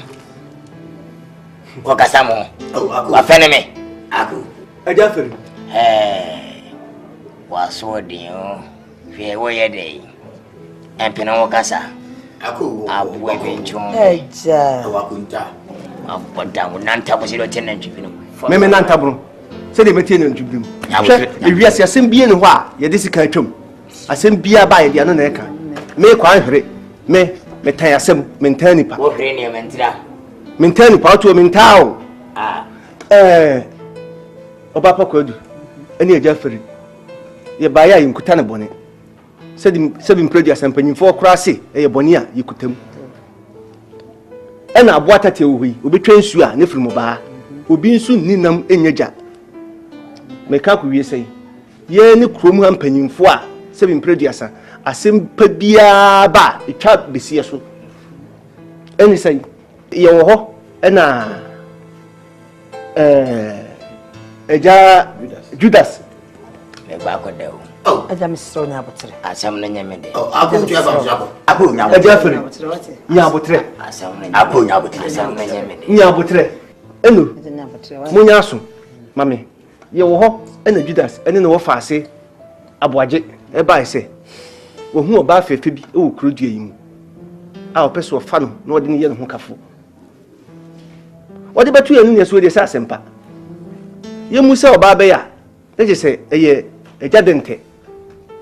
Wakasamo. Wa fene me. Aku. Jaffer. Waso dio. Fe wo ye dey. Empena wakasa. Aku. Abu ebenchon. Eja. Wakunta. Aboda mo nanta bo siro tenen twibino. Meme nanta bro. Se de metie na ntwibrim. Ewia se asem bie ne ho a ye de sika atwam. Asem bia ba ye de ano na eka. Me kwa hwere. Me tan asem, me tan nipa. Wo hwere ne mentira. Me tan nipa oto me ntao. Oba pakwadu. Eni eja feri. Ye ba ya yinkuta ne bone. Sebi mpredi asampanyimfo kora se ye bone a yikutam. Ena aboata te wo yi, obi twensu a ne firi mo ba. Obi nsu ninam enyaja. Me ka ku wie sei. Ye ne krom ha mpanyimfo a sebi mpredi asa asem pa bia ba etwa besie so. Eni sei ye wo ho ena eja Judas Me ba ko dawo. Aja misro nya abotre. Asam na nyame de. Ako nya Jaffer. Nya abotre. Asam na Ako nya abotre. Asam na nyame de. Nya abotre. Enu. Nya abotre. Munya aso. Mame. Ye wo ho ena Judas ene ne wo faase aboaje e ba ise. Wo hu oba fefe bi e wo krodua yi mu. A opeso fa no na ode ne ye ne ho kafo. Ode betu enu ne so de sa asempa. Ye musa oba be ya. Ne je se eye eja dente.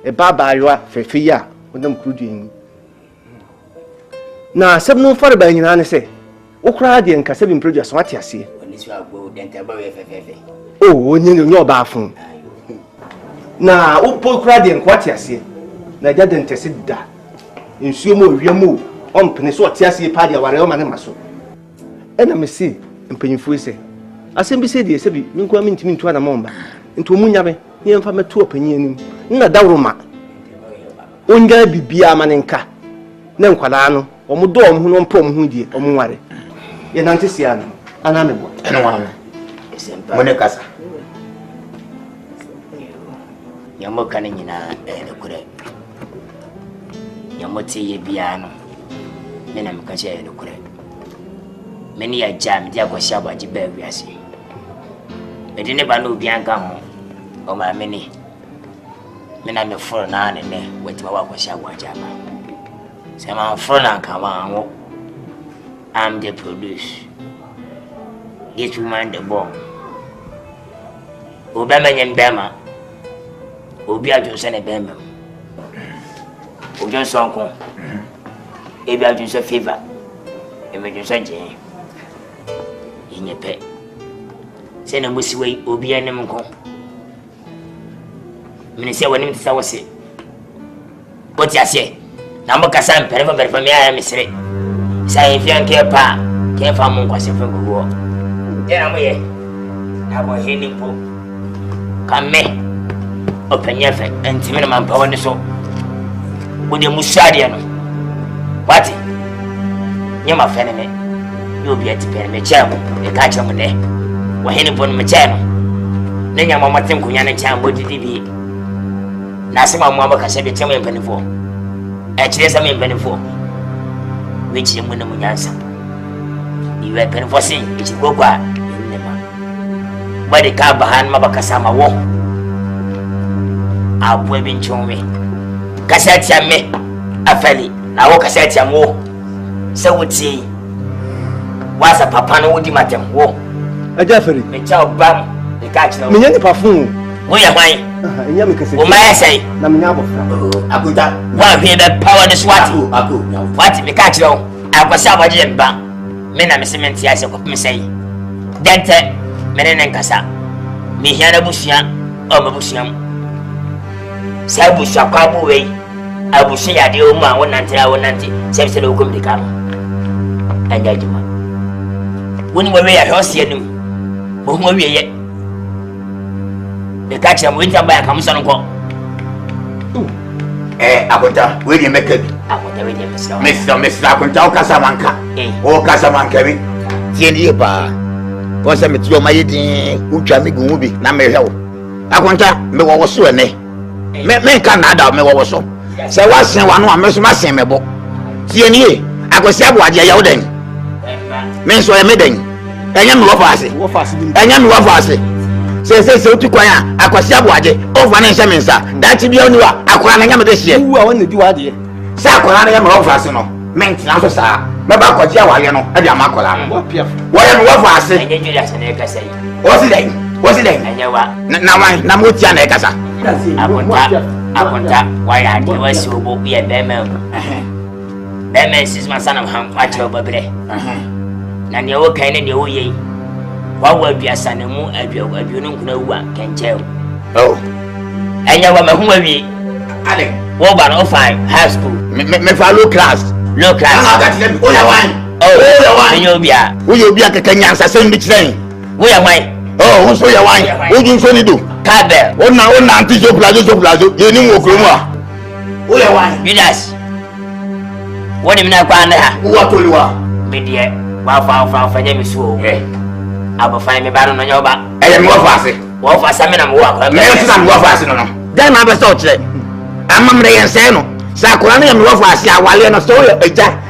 E baba aywa fefe ya wonam krodua yi. Na seb no fare ba nyina ne se. Wo kra de nka seb produce so ate ase. Oni so agbo dente ba we fefefe. Onye ne oba afun. Na wo po kra de nka ate ase. Na eja dente se da. Nsuo mo wiam o mpene so ate ase pa de aware o ma ne maso. Ena me se mpanyimfo ise. Asem bi se de se bi minko amintimi ntu ana momba. Ntu mu nyabe ne mfa meto opanyin anim. Na dawroma. Onga bibia ma ne nka. Na nkwala no omo do omo no mpo omo hu die omo nware. Ye nante sia no ana mebo. Eno wa no. Esempa. Mone kasa. Nyamo kan nyina ne kure. Nyamo te ye bia no. Me na me ka che ne kure. Me ni ya jam dia ko sha ba ji ba wiase. Me de ne ba no bia nka ho. O ma me ni. Me na me foro na ne ne wetima wa ko sha ba jama. Se ma foro na nka ma ho. I'm the produce. Get woman the bomb. Obama nyem bema. Obi ajonse ne bema. Ojon sonko. Ebi ajonse favor. Eme ajonse je. Inyepe. Se na musiwe obi anem nko. Mini se wani mtisa wose. Boti ase. Na mboka sa mpere fa me aya misire. Say if you care pa, care for monk was a friend war. Then I'm here. I will hear him. Come me. Open your face and Timmy man power the show. With the Musadian. What? You're my friend. You'll be at the pen, my channel, the catch on there. We're heading for my channel. Then your mamma think we are a channel with the DB. Nothing my mama can say the time penny for. Actually, some penny for. Which you win the answer. You have penny for seeing it's a go by in the man. By the car behind Mabakasama walk. I've been showing me. Cassatia me, a felly. I walk Cassatia more. So would see. Was a papa no would matter. Whoa, a Jeffrey, the child bam, the catch no. Many perfume. We are wine. Oh, my say, Abuda, one here that power the swat. What the catch no? I was a jam bam. Men am cement, yes, of me say. Dente, Menen and Cassa. Me here a bushian, or bushian. Sabusha Pabu way. I will say I do my 190, says the local become. And I do. When we are horse here, whom we yet. The catch and winter by a comes on. Abuta, William McKay. Mr. Akunta Casamanca. Oh, Casamanca. Tienipa. Once I met your maiden, who Jamigu will be, Namel. Akunta, me was so a name. Men Canada, me was so. So what's one must mass him a book. Tieni, I was said what you're yelling. Men so a meeting. I am Wafasi. I am Wafasi. Say so to choir. I was Sabuaje. Oh, financial minister. That's the only one. I can't this year. Who I want to do idea. Sakura, I am Wafasino. Men, Sir. Mabako Jawayano, I am Macola. Why am Wafasi? What's it then? What's it then? Now I am Mutiana Casa. I want that. Why I do a so be a bear. Bear is my son of Ham, watch over there. And you can in your way. What will be a son and moon if you don't know what can tell? Oh, and you are who will be Alec, what about 05 high school? Me follow class. Low class. Oh, you'll be a Kenyan, same bitch saying. We are mine. Oh, who's your wine? What do you do? Cabell. Oh, now, Nanti so plazo, you knew Oklahoma. We are wine. You just. What do you mean? What will you are? Media. Well, found for them is so. I will find me back on your back. I am more fast. What for some and walk? I'm more fast. Then I was thought. I'm a man and Sano. Sakurani and Wafas, Walian story.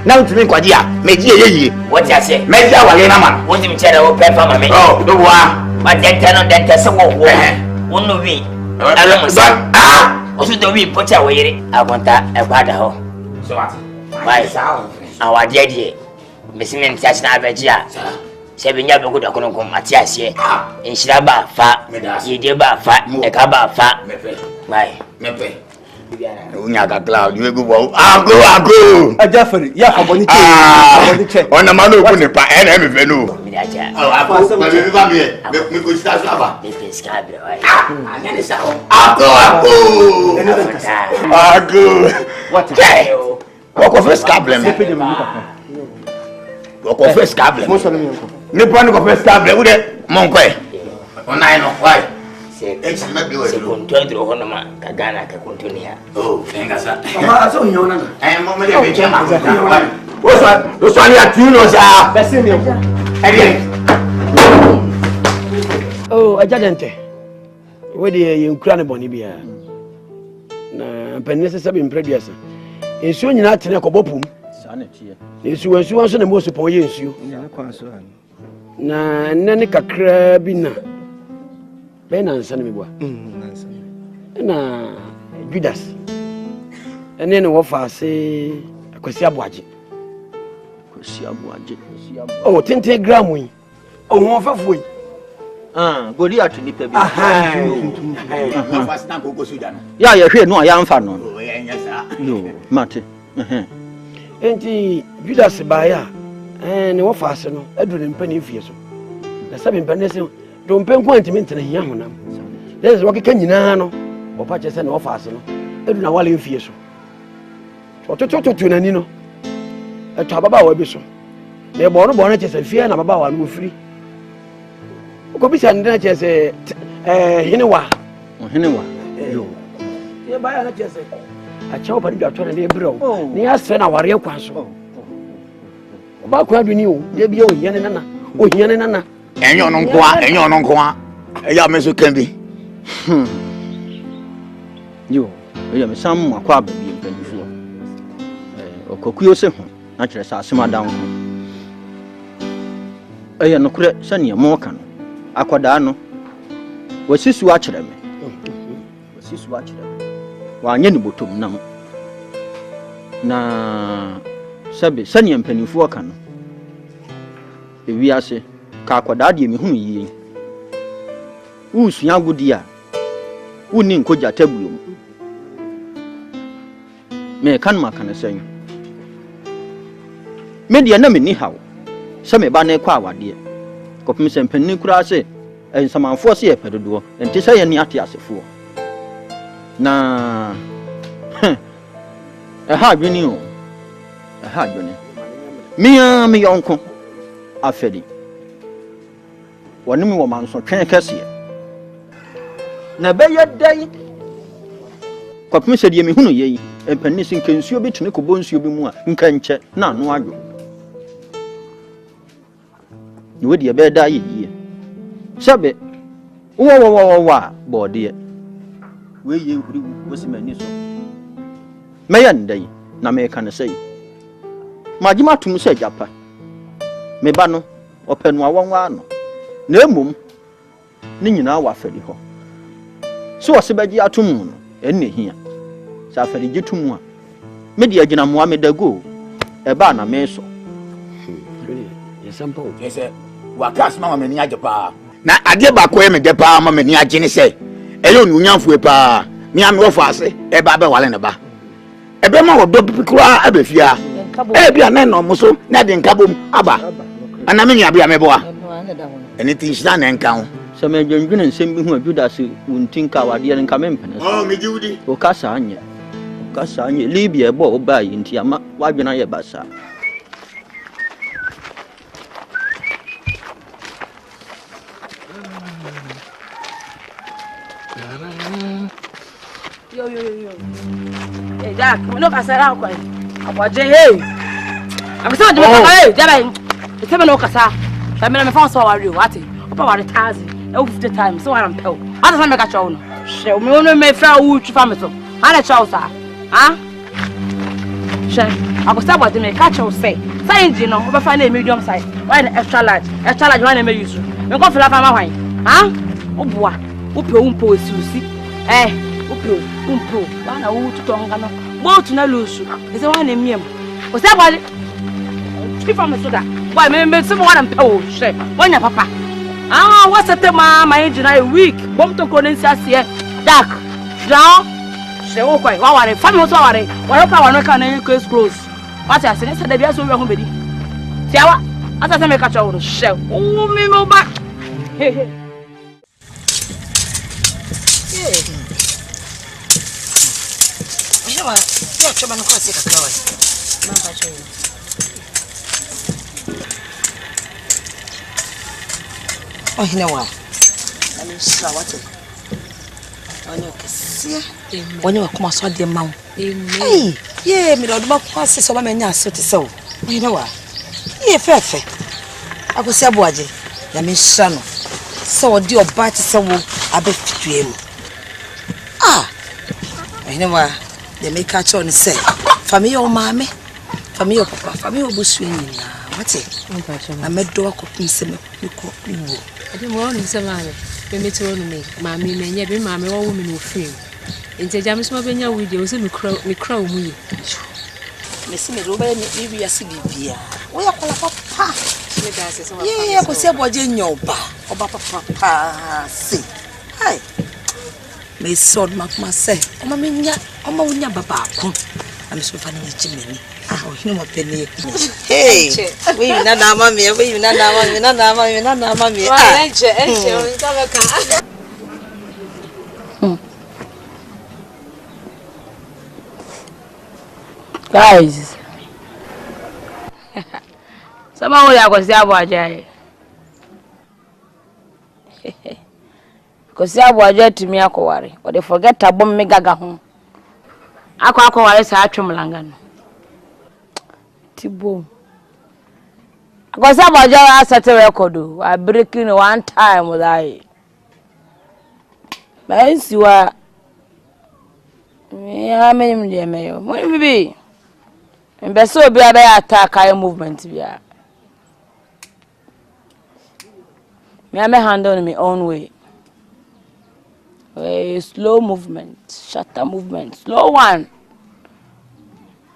Now to me, Quadia. Maybe what I say. Maybe I will man. Won't you tell our pepper? Oh, the one. But then tell on that some more. One of we. Also, the we put away. I want that a bad hole. So, why, our dear. Missing such an average. 7 years ago, I couldn't come Matthias here. In Shaba, fat, ye dear fat, a caba fat. Why, Mepe. Unaga cloud, you go. I'll go. A Jeffrey, yeah, on the check. On the man who put the pa and every venue. Oh, I was some baby. We could start Saba. This is Scabby. I'll go. What? What of a scabble? What of a scabble? Most of them. Nippon of a scabble with it. Monque. On 9 of 5. It's not doing it. Control the Honoma, Ghana, Cacontunia. Oh, thank us. I am only a bit. What's that? Those are your tunos are. Oh, a giant. Where the Ukraine Bonibia? Penny has been previous. In soon you're not in a cobopum. It's when you answer the most upon you. Na nani kakra bina bena ansana mebwa na Judas ene ne wo fa se akwasi aboaje oh 10 gram yi oh won fa foi Goliath ni pe bi fast na gogo suda no ya hwe no ya mfa no no mate enti Judas ba ya ne wo fa se no aduru mpani fie so na sabe mpani se do mpen kwantimi ntena hia honam des wo keka nyina no wo pa chese ne wo fa se no aduru na wale fie so ototototo nani no eto ababa bi so na ebo no bo na chese fie na baba wa no free ko bi san na chese hinewa yo ye ba ya na chese a chawo pa bi atore na ebro ni ya se na ware kwa so ba kwa bi ni o de bi o yene nana enyo no nkoa eya me so kan bi yo eya me sam akwa ba bi mpanifo okokuo se ho na kire sa asema dan ho eya no kure sane mo ka no akoda no wasisu a kire me wa anye ni botom nam na sabe sane mpanifo ka no ewiase ka akoda de me hunu yie usua gudi a uni nkoja tabulo mu me kan makana sen media na me ni hawo se me ba na kwa awade kopim se mpanni kura se ensamanfo se ye pedodo enti se ye ni ate asefo na ha adwini o ha adwini me yonko afedi woni mi wo manso twen kese na beye dai kopim se de me hunu ye empanni sin kensuo betune ko bonsuo bi mu a nka nche na no adwo ni we de be da ye sabe wa bode we ye huri wosimani so meya ndai na me kan sei majima tum se japa me ba no openu awonwa no na emom ni nyina wa fadi ho so osebaji atum no enne hia sa fadi gitum a me de agina mo amedago e ba na me so yes wakas mama me ni ajepa na ade ba ko e me de pa mama ni agene se eyo ni unyamfue pa mi ame wo faase e ba be wale ne ba e be ma wo do pikura abefia e bia na no muso na de nkabom aba ana me nya bia me boa anything shina na nka ho so me dwendwene nsem bi hu ajudas wuntinka wade nka me mpene oh me jiudi o kasa anye libia bo ba yi nti ama wadwena ye basa yo eh Jack no kasara ko abaje hey akose de ko hey jaba ite no kasa fa me na me fa so wari o ati opa wari tazi e 50 times so wan pel ata sa me ka chawo no she me no me fra wu twi fa me so ana chawo sa ha she akose abaje me ka chawo say engine no oba fa na medium size why na extra large why na me use me ko fila fa ma hwan ha oboa ope umpo esusi umpo bana wu tutonga no botu na lusu ese wa na miem o se bale tifa me soda why me se mo wana mpewo she wanya papa what's the tema my engine a week bom to konensi asie dark down she wo kwai wa ware fa me so ware ka wa no ka na case close what I say se da bia so wi ho bedi tiawa asa se me ka chawo no she o me mo ba he Jamaa, sio choma na kwasi kakawa. Mamba choni. Oh, hinewa. Nani sawa wate. Wani okesia. Wani wakuma so de mawo. Amen. Ye, mi do ma kwasi so ba menya aso te se wo. Hinewa. Ye fefe. Akosi aboaje. Ya me hira no. Se wo di oba te se wo abefitue mu. Hinewa. They make a choice say, family or mammy, family or papa, family or bushwing. What's it? I met door cooking some. I didn't want some man. We met on me, mammy, and yet, mammy, all women who free. In the James Mabena with you, me crow me. Miss me, maybe a silly beer. We are papa. Yeah, I could say what you know, or papa. See, hi. May sword mark myself. Oh, Mama, Baba. I'm so funny, Jimmy. Oh, you know what penny. Hey, we not mammy, we not mammy. Guys, Sama wo ya kwasi abuaje. Kwasi abuaje tumi akoware. O dey forget abom me gaga ho. Akoware sa atwemlanga no. Tibo. Kwasi abuaje a set record o. I breaking one time with I. Bansiwa. Ya me me me. Mo bibi. Mbese obi abia attack I movement bia. Me am handle in my own way. A slow movement, shutter movement, slow one.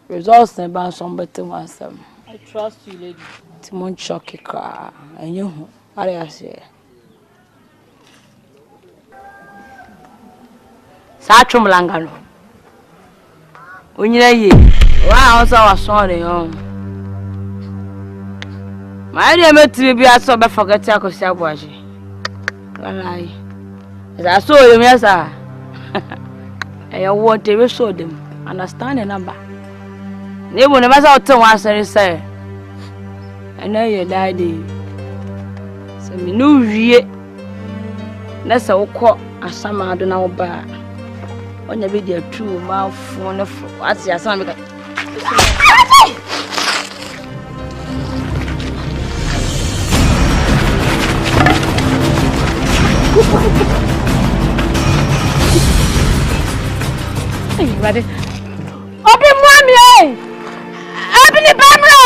Results about somebody once. I trust you, lady. Timon chocky car, and you, what I say. Satchum Langano. When you wow, also was sorry. My dear, met to be a sober forget Taco Sabuaji. Well, as I saw him, yes, sir. I want to show them. Understand the number. They will never out to once and say, I know your daddy. So, me no ye. That's a call a summer. I don't know about. On your video, true mouth, phone of what's your son. Hey, ready? Open mommy! Open the camera!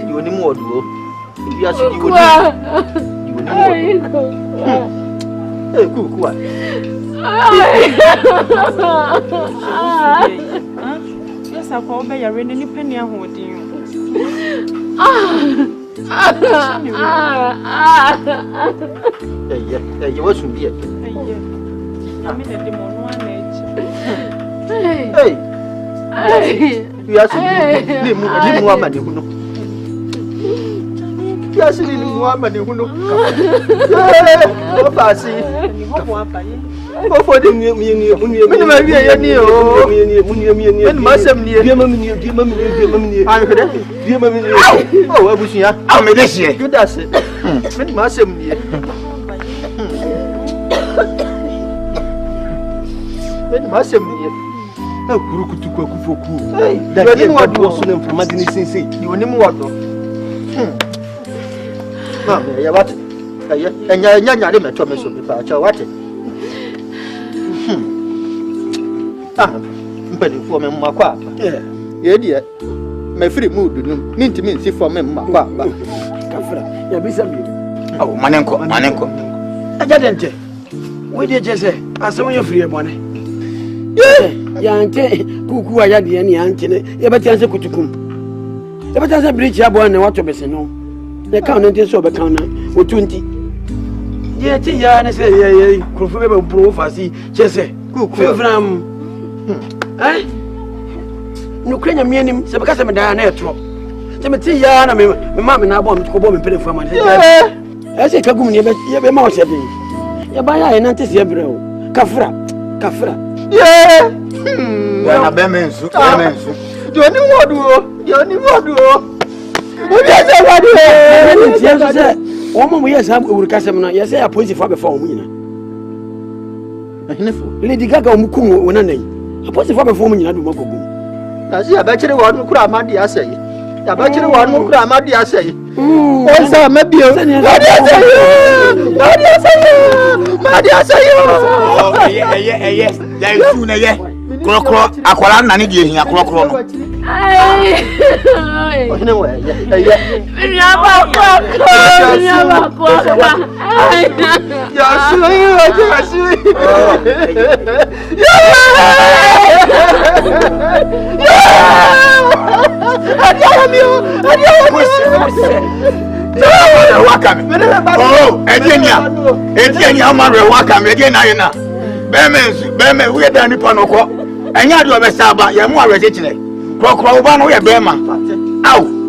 You need more, do you? Yes, you would. You need more. Hey, cool. Yes, I call me a rainy penny and holding you. Hey, you wasn't here. I mean, the demon one age. Hey, you are saying, woman, you know. You are saying, woman, you know. Oh, for the for me, my quack. Yeah, dear. My free mood, mean to me, see for me, my quack. Oh, Manenko. I didn't. What did you say? I saw you free money. Yanke, Kuku, I had the any auntie, but answer Kutukum. But as a bridge, I want to watch a no. The counter is over counter with 20. Yet, I say, yeah, preferable proof, I see, just say, cook from. Eh? No crane meaning, so because I'm a diana trop. Timothy, Yana, my mamma, and I want to go home and pay for money. I say, Kagum, you have a mouse. You buy an anti-zebra. Kafra. Yeah. Well, a bemen, you only want to. Yes, sir. Woman, we have a customer. Yes, I put it for before me. Lady Gaga Mukumu, when I name. I put it for before me. I do Moko. I see a bachelor one who cry, my dear say. A bachelor one who cry, my dear say. What's up, maybe you? Yes. There is soon a year. Crocro, Aqualan, and Indian, a crocro. wakame. Oh, Etienia, I'm married wakame again. I know. Beme, we are done upon Oko. And you do a Besaba, you're more ready. Crocobano, we are Bema. Ow.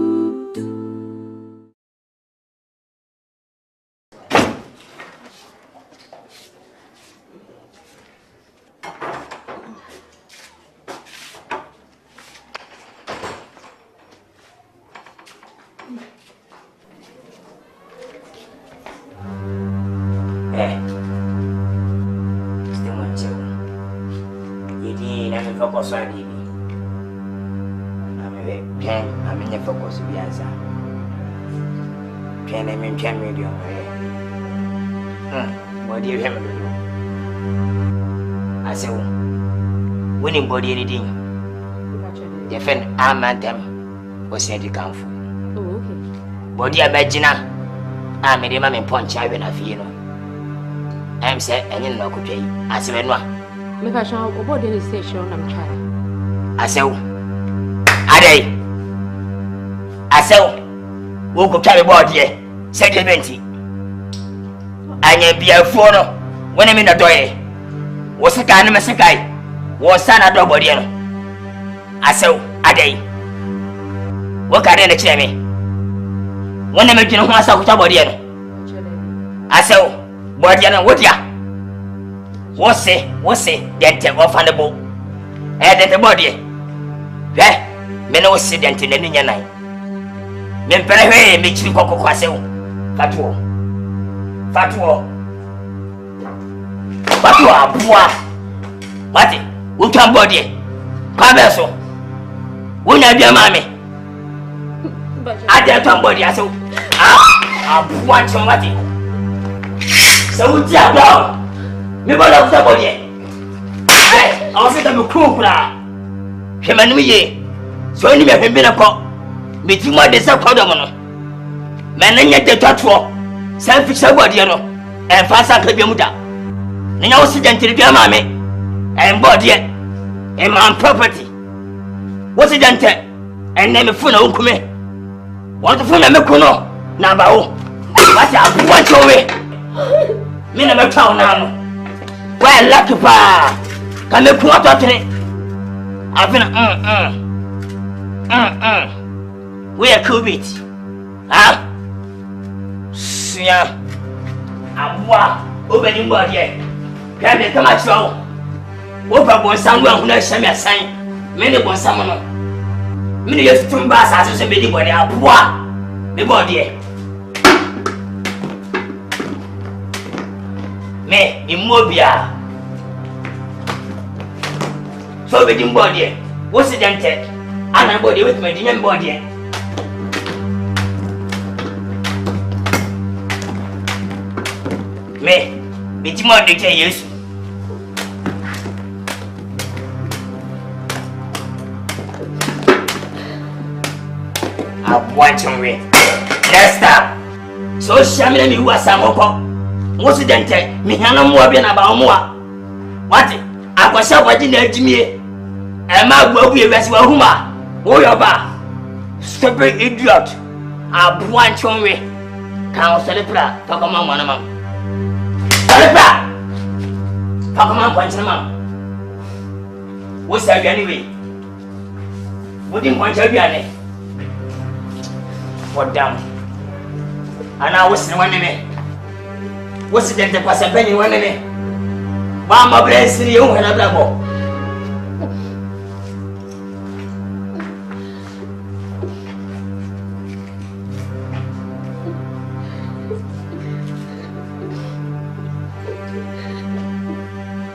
Body anything. The friend I'm at them was said to come for. Body Abagina, I made him and punch I when I feel. I'm said, and you know, could pay. I said, no. Maybe I shall body the station. I'm trying. I said, I said, who could carry body? Said the 20. I may be a phono when I'm in the door. Was a kind of a sakai. Was son at nobody. I saw a day. What can I tell me? When I make you know what's up with your body. I saw Bodiana, what ya? What's say, then take off on the boat. And the body. Eh, men was sitting in the Indian night. Men pray, make you cocoa quassel. Fatwo. But you are poor. What? Who can body? Cabesso. When I be a mammy. I dare somebody. I saw. I want somebody. So, yeah, no. Me bother somebody. I was at the cook. Him and me. So, you may have been a cop. Meeting my disappointment. Man, and yet the touch for selfish somebody, and fast and Kabimuta. No accident to the mammy. And body and my property. What's it done? And name a phone on come. Want to phone a mecono? Now, what I want your way. Minimum town now. Well, lucky pa. Can you put out it? I've been we are cool bit. Ah, Sia. I'm what? Opening body. Can you come at you? Over one someone who knows some sign. Many one someone. Many years to pass as a baby body. A poor the body. Me, immobile. So, with him body. What's the dented? And body with my dinner body. Me, it's more details. Watching me. Next time. So Shamina me was some more. What's the dente? Me hana more being about more. What? I was so what in the Jimmy. And my will be a vessel of Huma. Oh, your bar. Stupid idiot. I want you me. Count Celebra. Talk among one among. Celebra. Talk among one among. What's that anyway? Wouldn't want to be any. What down? And I was in one minute. What's it that the person penny 1 minute? Mama bless you and a black.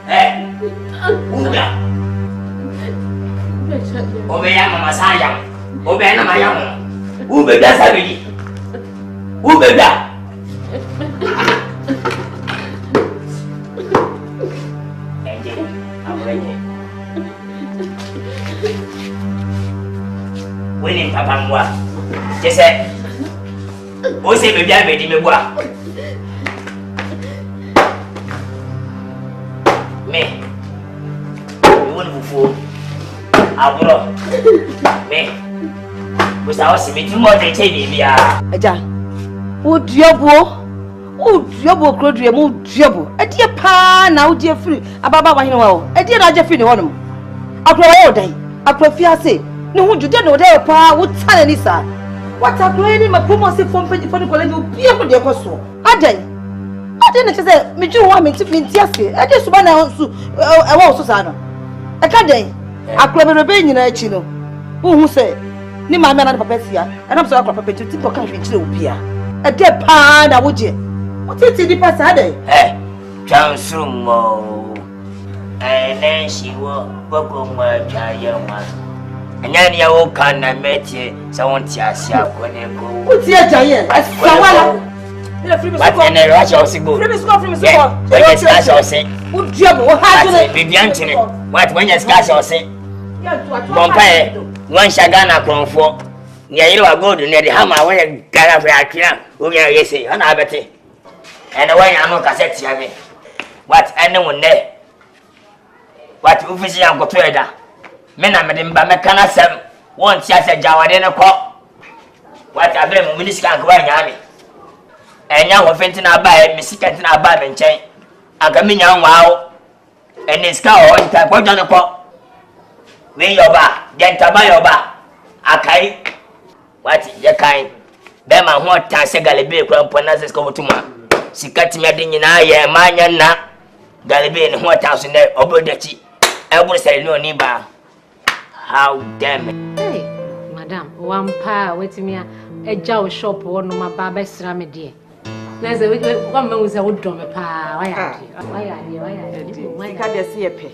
Hey, Uga. Obey Mama Sayam. Obey my young. Who be that savage? Who be that? Winning Papa Moa. Just say, who say baby I made him a boy? Me. You won't fool. I'll go. Me. Without meeting more than Aja, Udiobo. Udiobo Crodrium, Udiobo. A dear pa now, dear free. Ababa Wahino. A dear Raja Fini Honum. I grow all day. I prefer say. No, you don't know their pa would tell any sir. What are playing my promotion from for the colony will be able to go. A day. I didn't say, me do want me to be Tiasi. I just want to I was Susano. A day. I club a rebellion in a chino. Who say, Ni my man and Papesia, and I'm so happy to tip of country to Pia. A dead pan, I would you. What is it, the passade? Eh, Chansumo. And then she will go my young one. And then you will come and meet you. So won't you see when you go? What's your giant? I saw but in a rush of Sibu. Yes, I shall say. Would you have be Bianchini? What when you scash or say? Bompire, one Shagana come for. Near you are good near the hammer when you got up here. Who you say, and I bet it. And the way I know cassette, Yami. What anyone there? What you visit Uncle Trader? Men are made in Bamacana 7. Once I said Jawadena call. What I blame Minister Guayami. And young offending our buy, Missy Canton our buy and chain. I come in young wow. And it's cow on type on the call. Win your bar, then to buy your bar. Okay. What your kind? Bema what time say Galilee from Ponazes come to ma. Si cut me in I man na. Galilee in what house in there, Obodechi. I will say no neighbor. How damn it. Hey, madam, one pa wait me a jaw shop one my barber dear. There's a one man with a wood drum pa. Why are you? Why can't you see a pay?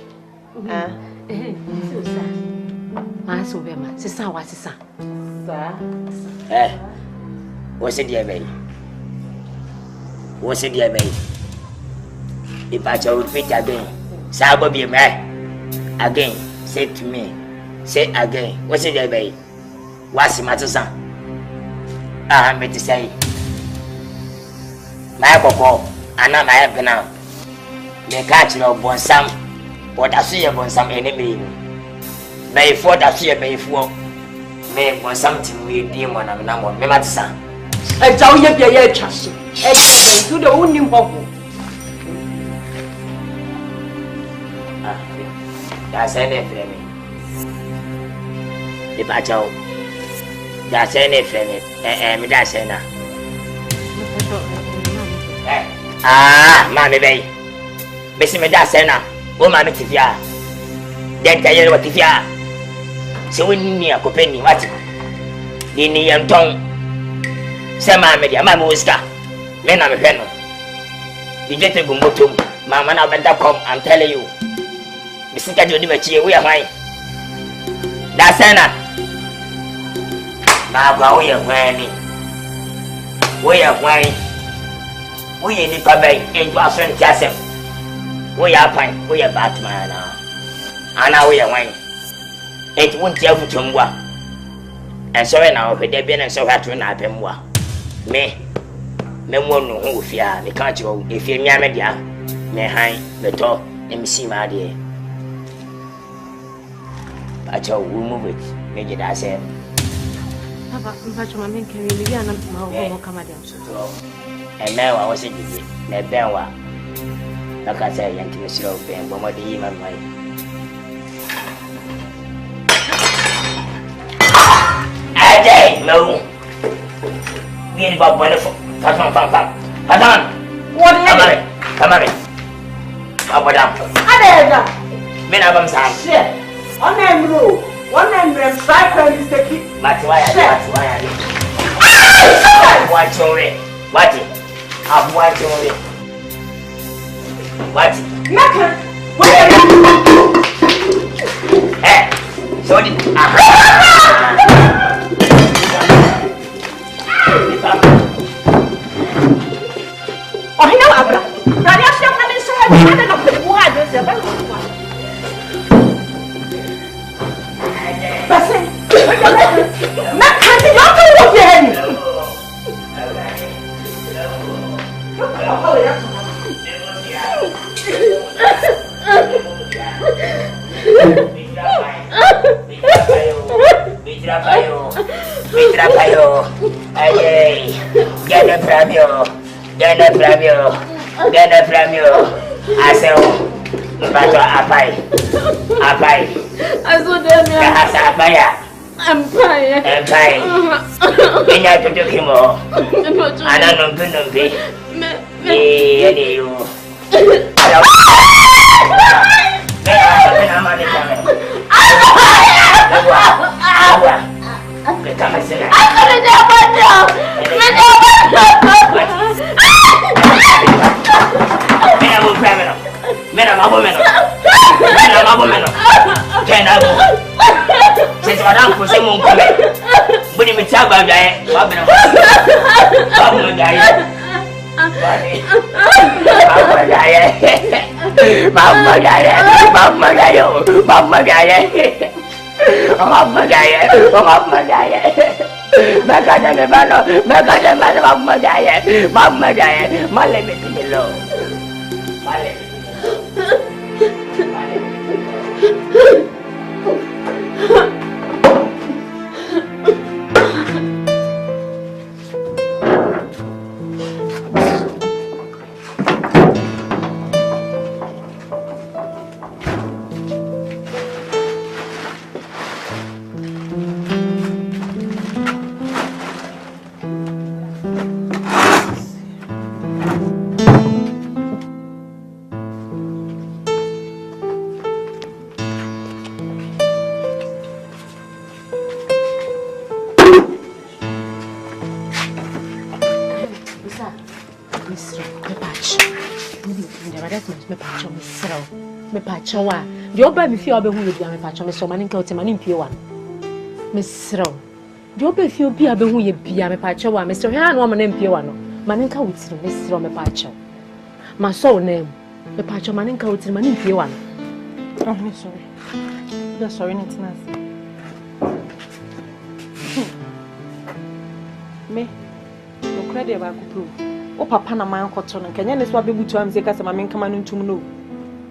Master Bema, sister, what is that? Eh, what's it, dear baby? What's it, dear baby? If I shall repeat again, Sabo be man. Again, say to me, say again, what's it, dear baby? What's the matter, son? I am to say, my cocoa, and I'm my now. They catch no bon some, what I see upon some enemy. May for that fear may for. May want something we deem on a number, Mamma. A jaw yet be a trust. To the only bubble. That's anything. If I tell that's anything, and that's enough. Mammy Bay. Missy Medasena, woman, if you are. Then tell you what if you are. So we need a company, what? Nini and Tom. Sama media, Mamma Whisker. Men are a friend. You get a gumbotum, Mamma, now come, I'm telling you. Mr. Kadimachi, we are mine. That's enough. Now, we are whining. We are whining. We need to come into our friend Jassem. We are fine, we are Batman now. And now we are whining. It won't tell you to me. And so now, if they been and so hard to nap him, me won't know who fear, the country, if you're near media, may hang the door, and see my dear. But we'll move it, Major Dassem. Papa, my men can really be an come at them. And now I was in the Benwa. Like I say, and to Mr. Ben, one more the human way. No. We ain't about wonderful. Come on. What is it? Come on. Up or down. Men of them, sir. Shit. One name rule. One name rem cycle is the key. But why are you? What? I've watched you. What? Nothing. Hey, so did oh, no, Abra. Rania Sham and so I don't know the word is about one. Not can't you look at him. Mitra Payo. Get the Asel, bato apai. Aso dem ya. Asa apaya. Empai. Enya tutu kimo. Ana numpi. Ni yo. Mani kame. Agua. Kita masih. Aku dapat. Mena mabo meno. Kena bo. Sisi wadang kuse mungkome. Budi michaba jaye. Babu jaye. Chowa, the oba mi feel abehu ye bia me pacho me so mani nka ote mani mpie wa me srew the oba feel bia abehu ye bia me pacho wa me so hwa na o mani mpie wa no mani nka wotiri me srew me pacho ma so nem me pacho mani nka wotiri mani mpie wa no oh me sorry no sorry ntinas me no credit ba ku prove o papa na man koto no kanya ne so abebutu am se ka se mami nka manu ntum no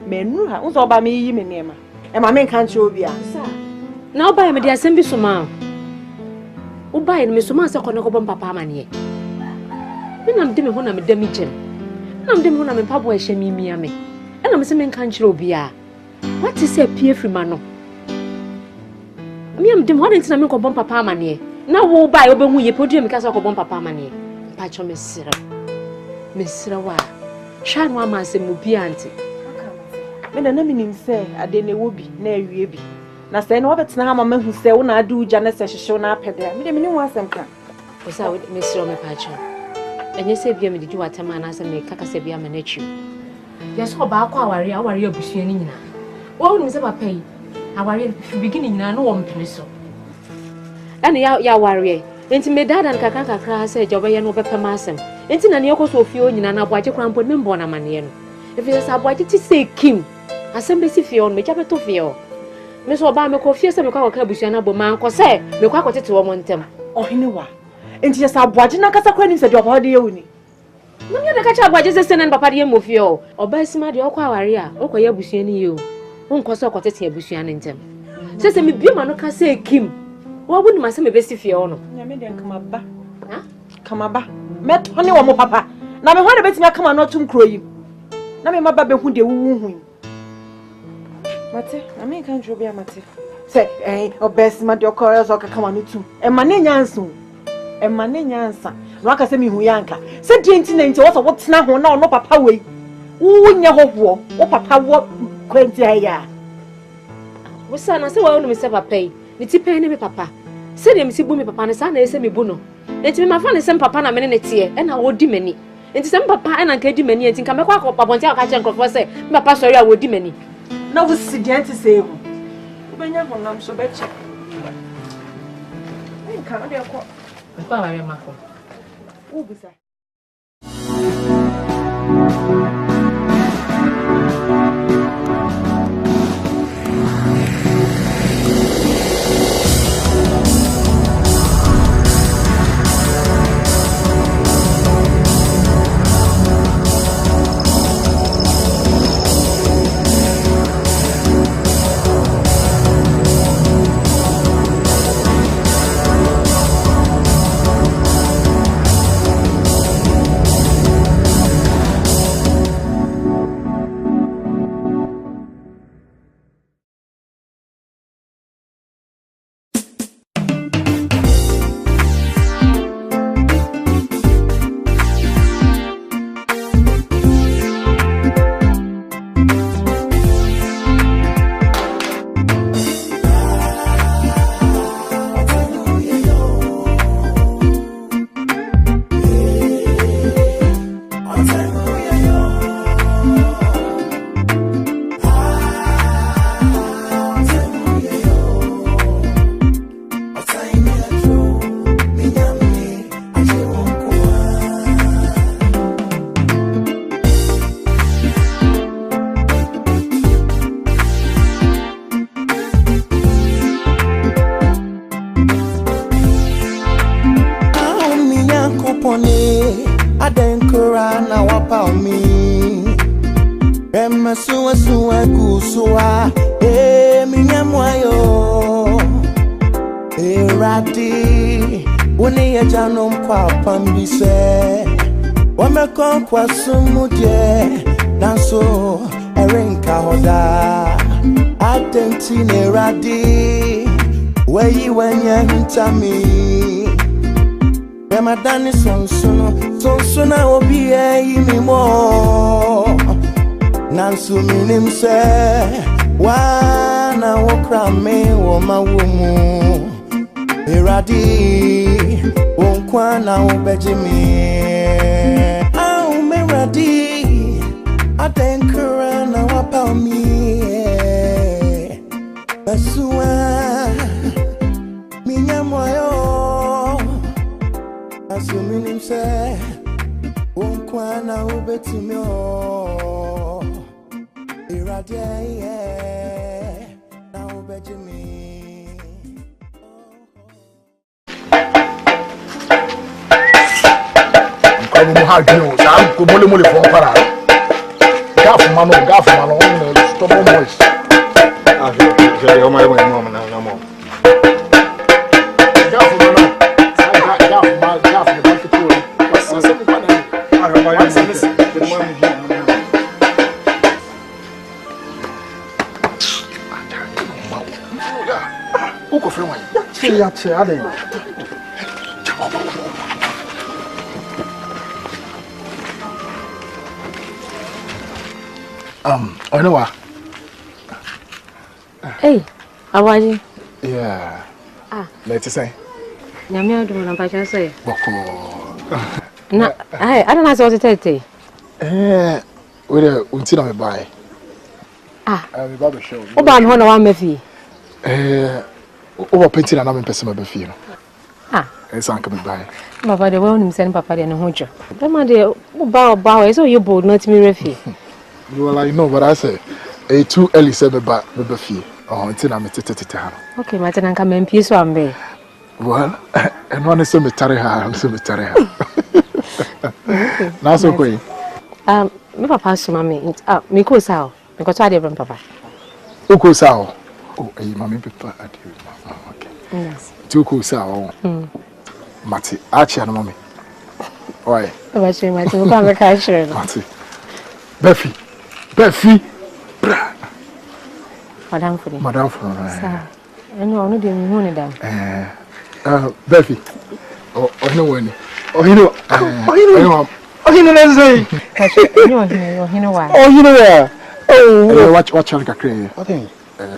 menu ha unzo ba me yi me nema e ma me kan che obi a na oba ye me dia sem bi so ma oba ye me so ma se kono ko bom papa amane me nam de me ho na me da mi gem nam de me ho na me pabo e hye mi ame e na me se me kan che obi a what is a pie free ma no me am de me ho na ntina me ko bom papa amane na wo ba ye obehu ye podi me ka se ko bom papa amane pa cho me sira wa hwa no ama se mu bi anti me na minim se ade ne wo bi na awie bi na se na wobetena ha mama hu se wo na ade uja na se hyehye na apede me de me hu asem ka o sa wo me siro me pacho enye se bia me diju watama na se me kaka se bia me na twi ya so ba akwa aware abusua ni nyina wo hu me se papa yi aware bigini nyina no wo mpene so ene ya aware enti me dada nkaka kakra se je obeye no bepema asem enti na ne yakoso ofio nyina na aboaje krampo me mbo na mane no efi se aboaje ti se kim asembe si fie on me jabe to fie o me so ba me ko fie se me kwa ka busua na bo man ko se me kwa kwotete wo montem ohene wa enti je sa aboaje na kasa kwa ni se de opa de yewuni no me na ka cha aboaje se senen papa de mo fie o oba sima de okwa aware a okoye busua ni ye o wonko se kwotete busua ne ntem se me bioma no ka se kim wo bu ni ma se me be si fie o no nya me de kama ba me to ne wo mo papa na me ho de betimi akama no tum kro yi na me maba be hu de wu hu mate na me kan jobi amate se obesima de okoro so kaka manu tum e ma ne nyanso no aka se mi hu yanka se die nti na nti wo so wotena ho na ono papa wei wu nya hoho wo papa wo kwenti aya wo sa na se wo no me se papa yi ni ti pe ne me papa se de me si bu me papa ne sa na ese me bu no enti me mafa ne se papa na me ne tie e na wo di mani enti se papa e na nka di mani enti nka me kwa ko papa ntia aka che nkrofo se me papa sori a wo di mani na wo si die nti se hu ubenya ho nam so be che nka no de ko kwa wa me mako wo bisa krana wapa mi Emma suwa kusua minyamwayo Eradi Wuni ya janom kwa pambise Wamekon kwa sumuje Nanso erenka hoda Atentine radi Weyi wenye hintami Remadani sonsuna obiye imimo Nansu minimse Wana wokrame womawumu Iradi Wonkwana ubejimi Au meradi Adenkura na wapami Basua Minyamwayo Asuminimse Wonkwana ubetumyo Iradi Na ubejimi Kamu muhadinho, sabe? Com mole fora parado. Gafo, mano, stop on voice. Já deu mais uma mão na mão. Gafo, mano. Gafo, de banco todo. Você não pode. Vai ser isso. O que foi, mãe? Filha, tia, I know what? Hey, how are you? Yeah. Let's say. Nyame adu na mpacha say. Boko. Na, I don't know what to tell you. We the until me buy. Me buy show. Oba me ho na wa mafi. Over painting and I'm person me fee no. It's anka me buy. Baba de wa nim send papa de no hojo. Be ma de oba so you bold not me refi. Well, I know, but I say, too early said about the fee. Oh, until I'm a tete. Okay, Martin, come and peace one day. Well, and one is a metariha, I'm so metariha. Now, so quick. Me papa, so mammy, me cool sao, because I didn't papa. Who cool sao? Oh, mammy, papa, I do. Okay. Yes. Too cool sao. Matty, Archie and mommy. Why? What's your Martin? Come back, I sure. Matty. Befi. Madam for Sir. I know the money down. Befi. Oh, no one. Oh, you know. Let's say. You know why? Oh, you know where? Oh, watch out, Kakre. I think.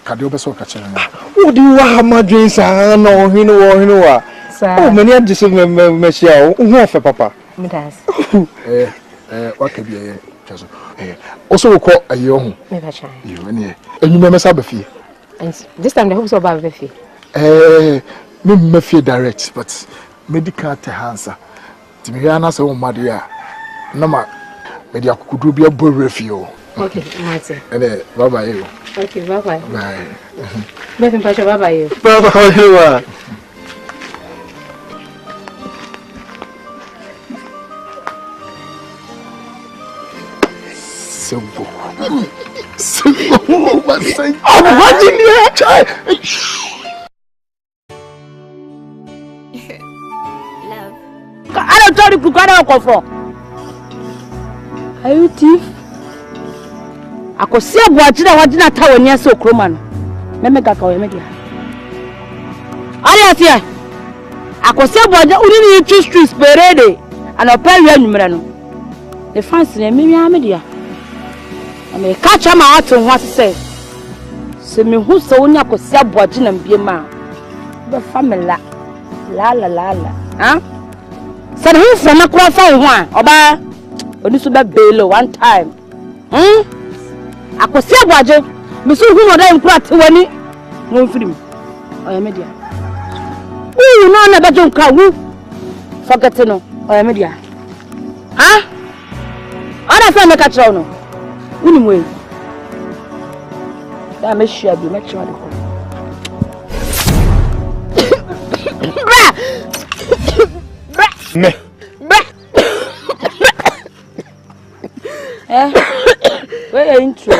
Kadio Beso Catcher. What do you want my dreams? I know, you know. Oh, many of this Michelle. Who for Papa? Midas. What could be a also call a young. Never try. You and you may mess up a fee. And this time the hopes of our fee. Me feel direct, but medical to answer. To me, I answer on my dear. No, ma, maybe I could be a bull review. Okay, Martin. And bye bye you. Okay, bye bye. Bye. Bye bye you. Bye bye you. Simple. But say, I'm watching you, child. Love. I don't tell you to go for. Are you thief? I could see a watching what did not tell when you're so crumman. Memeka ka media. Are you here? I could see a watching only in 2 streets per day and a pair of numerano. The fancy name media. I may catch my heart on what to say. So me who so nya ko sia boaji na mbie ma. Be family la. Huh? Said who from na kwa fa ho a oba oni so be bailo one time. Akosia boaji me so hu no da nkura te wani. No mfiri mi. Oya media. You know na bejo nka wu. Forget no. Oya media. Huh? Ana fa me catch no. Anyway, that makes sure be much more. Where intro?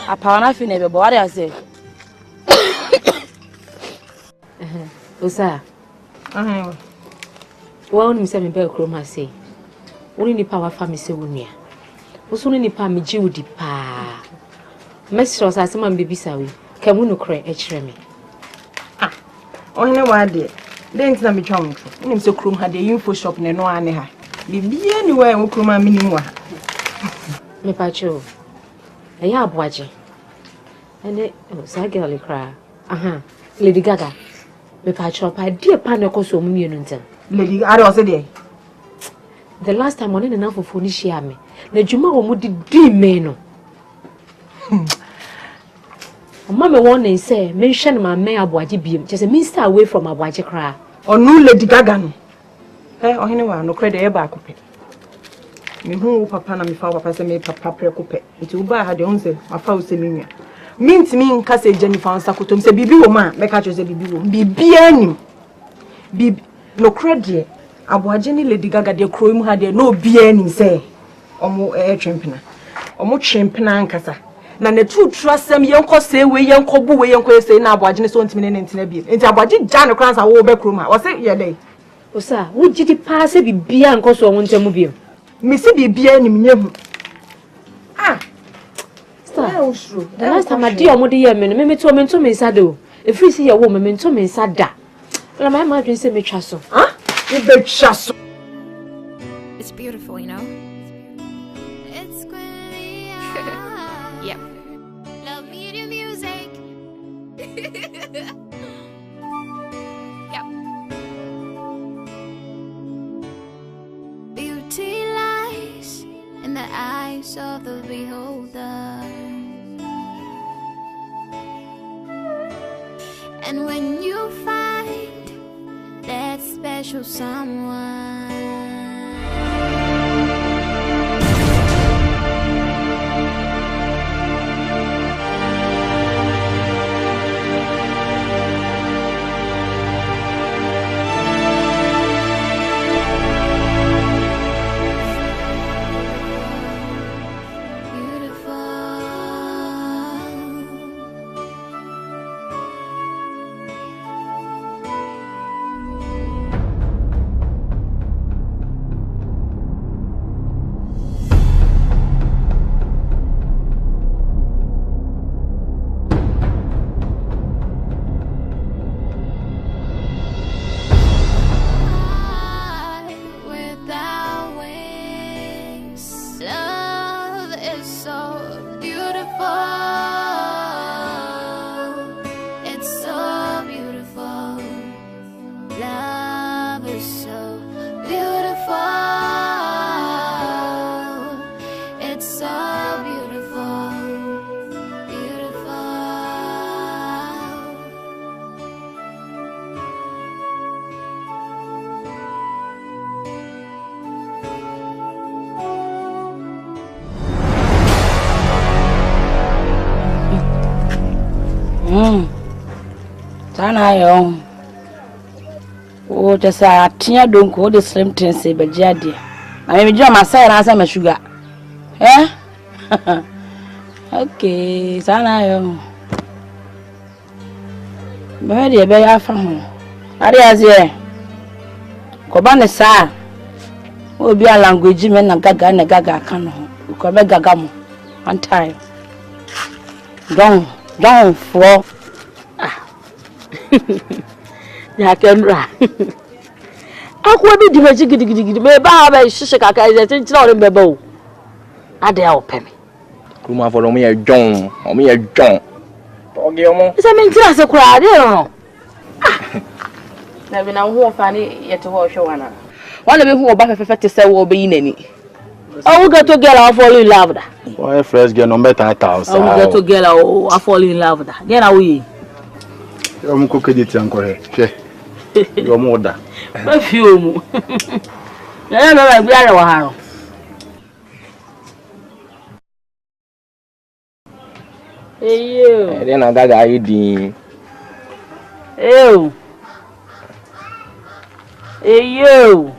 Apana fi na be bo wari ase. Osa. Wa oni se me be kroma se. Oni nipa wa fa me se wonua. Oso ni nipa me ji wudi pa. Mesro sa se man bebisa we. Kamu no kre e kire me. Ohene wa de. Den tina me twa mtro. Nim se krom ha de info shop ne no ane ha. Bibia ni wa en krom amini mu ha. Me pacho. Eya aboaje. Ene sa girl kra. Aha. Lady Gaga. Me pacho pa die pa ne koso mu mienu ntem. Lady Gaga o se de. The last time one na fofo ni share me. Na djuma wo mu di me no. Mama me won say me hwe na ma me aboaje biem. Che say me stay away from aboaje kra. Onu Lady Gaga no. Ohene wa no kra de e ba akopɛ. Me hu papa na me fa papa se me papa prekopɛ. Nti wo ba ha de on se afa wo se me nua. Mintimi nka se Jennifer Nsakotom se bibi wo ma me ka cho se bibi wo. Bibi anim. Bibi no kra de aboaje ni Lady Gaga de kro mu ha de no obi anim se omo twempena. Omo twempena nkasa. Na ne tutu asem yenko se we yenko bu we yenko se na aboaje ne so ntimi ne ntina bi. Enti aboaje ja ne kransa wo be kro mu ha. Wo se ye dey. Osa, wo jidi pa se bibia nko so wo ntemu bi. Me se bibia anim nyehu. The last time I did omo de ye me no me to me nsa do. E free see ye wo me to me nsa da. Na my imagine say me twa so. You be twa so. It's beautiful, you know. It's yep. Love me to music. Yep. Beauty lies in the eyes of the beholder. And when you find that special someone, Sana yo. O just a tia don't go the slim tin say be jade. Na me jua masai na say me sugar. Okay, sana yo. Be de be ya fa ho. Ari azie. Ko ba ne sa. Obi a language me na gaga kan ho. Ko be gaga mo. One time. Don't for ya kenra akwa bi dibaji gidigidi me ba ba hihye kaka je tinchira ore mbeba o ade a opemi kuma for omo ye jon oge omo se me ntira se kura ade no na bi na ho fa ni yete ho hwe wana wana be hu oba fefefe te se wo be yinani oh get to girl I fall in love da why fresh girl no better 1000 oh get to girl I fall in love da get away I'm cooking ancore. Your mother. My few. I don't know. Hey, you. Then I got ID. Hey, you.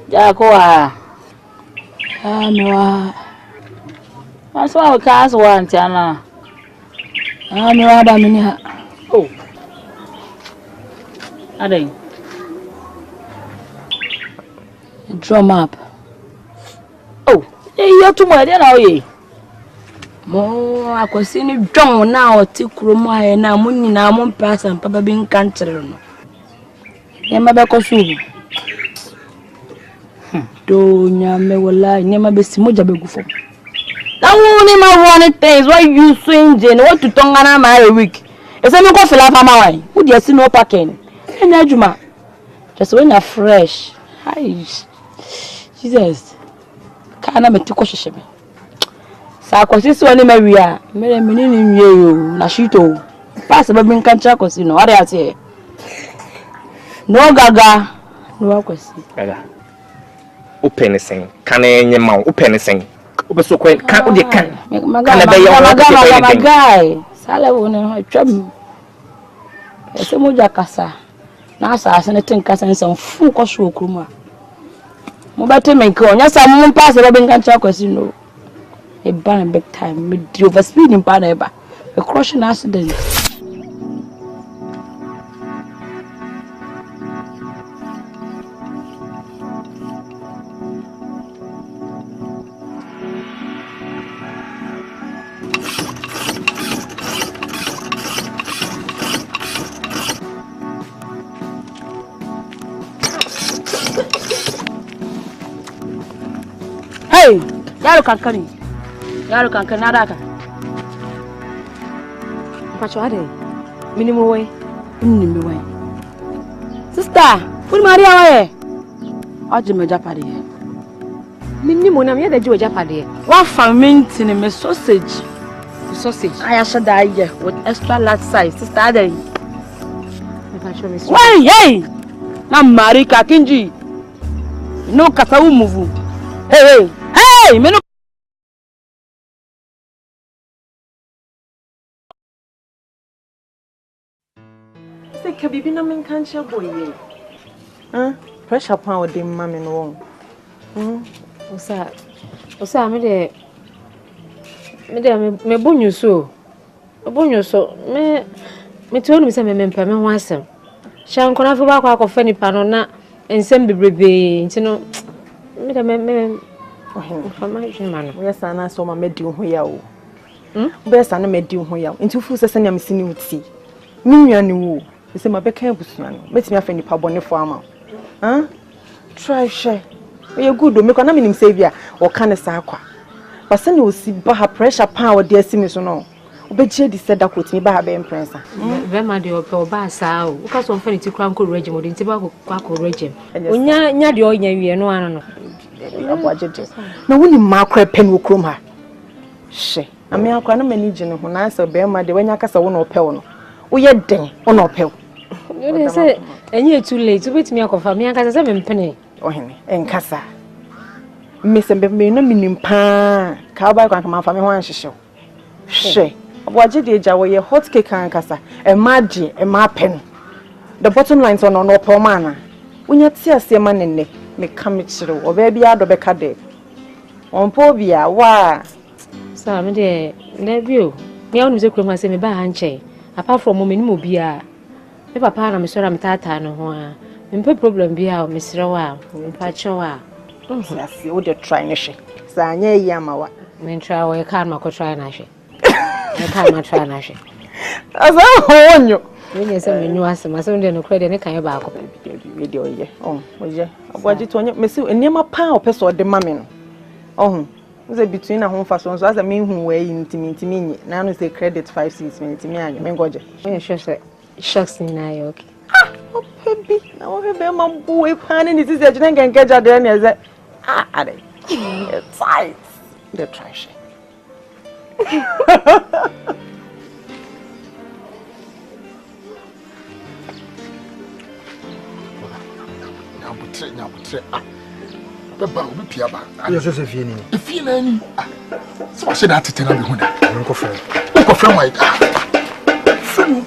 Jacoa. No. That's why I can't want Tiana. No other minute. Oh. Are they? Drum up. Oh, you're too much now, ye. Mo, I could see you drum now, Tikroma, and now money now, one pass and Papa being country. Yama Kosu. Do Yama will lie, Yama be Simoja Begufo. Now, only my one things why you swing, Jane, what to Tongana my week. It's a no coffee laugh on my way. Would you see no packing? And Najuma, just when you're fresh. Hi, Jesus. Can't make too cautious. Sakosis only Maria, made a minute in you, Nashito. Pass a baby can't check us, you know what I say. No gaga, no question. Gaga. Open sing, can any mouth, open sing. So quite can't you can. My guy, Salawon, trouble. It's a mujakasa. Nasa, and a tinker and some full cosho kruma. Mobile make on, yes, I'm pass a baby can't check us, you know. A ban big time, mid over speeding paneba, a crushing accident. Hey, Yaro Kankani. Yaro Kankanadaka. Pachuade. Minimum way. Minimum way. Sister, put Maria away. Ajime Japadi. Minimum, I'm here to do a Japadi. What fermenting in my sausage? Sausage. I should die with extra large size. Sister, day. Why, hey! Now, Marika Kinji. No Katau move. Hey, hey, me no. Say, Kabibi na men can't share boy. Pressure power de mammy no. Osa, me bonyo so. Me told me some member, me want some. Shan kona fuba kwa kofa nipa no na ensem bebrebe nti no me information man we sana so ma medi ho ya o be sana medi ho ya nti fu se sanya mesini uti minwa ni wo se ma beka abusua no metimi afa nipa bone fo ama try share we good o me kwa na minim se bia o ka ne sa akwa pasani o si ba ha pressure power de asimi so no obeje di said that me ba ha be imprensa vema de o ba sa o ka so mfa ni ti kra nko regime de nti ba ko regime onya de o nya wie no ano no aboajeje na woni makra pen wo krom ha hye ame akwa na mani gine ho na asa be ma de wanya kasa wo na opew no wo ye den wo na opew yo de say enye too late obetimi akofa me akasa se me mpene ohene enkasa mesembe me na minim pa ka ba kwa kama fa me ho anhyehye hye aboajeje ja wo ye hot cake ankasa e maji e ma pen the bottom line so no opew mana wonya ti ase ma nenne me come chiro oba bia do beka de onpo bia wa sa me de na bio me awunu se krom ase me ba ha nche apart from me ni mo bia me papa na me sora me tata no ho a me mpe problem bia o me sere wa me pa chewa ase wo de try ne hwe sa anya yi amawa me try wo e kan ma ko try na hwe e kan ma try na hwe asa onyo we say me nyu ase ma se ndे no credit ne kan ba akọ video ye oye aboaje to onye mesi eniema pa opeso de mame no nze between na ho fa so as me hu we intimi nyi na no say credit 56 minutes me anya me ngoje me sure say shucks ni na yo okay baby na wo be ma bu e pa ni ti se jina ngengeja de na ze ade it's tight the trash Nyabutre baba obi pia ba yo so se fie ni fie na ni so wa se da tete na be hu da ko fra why friend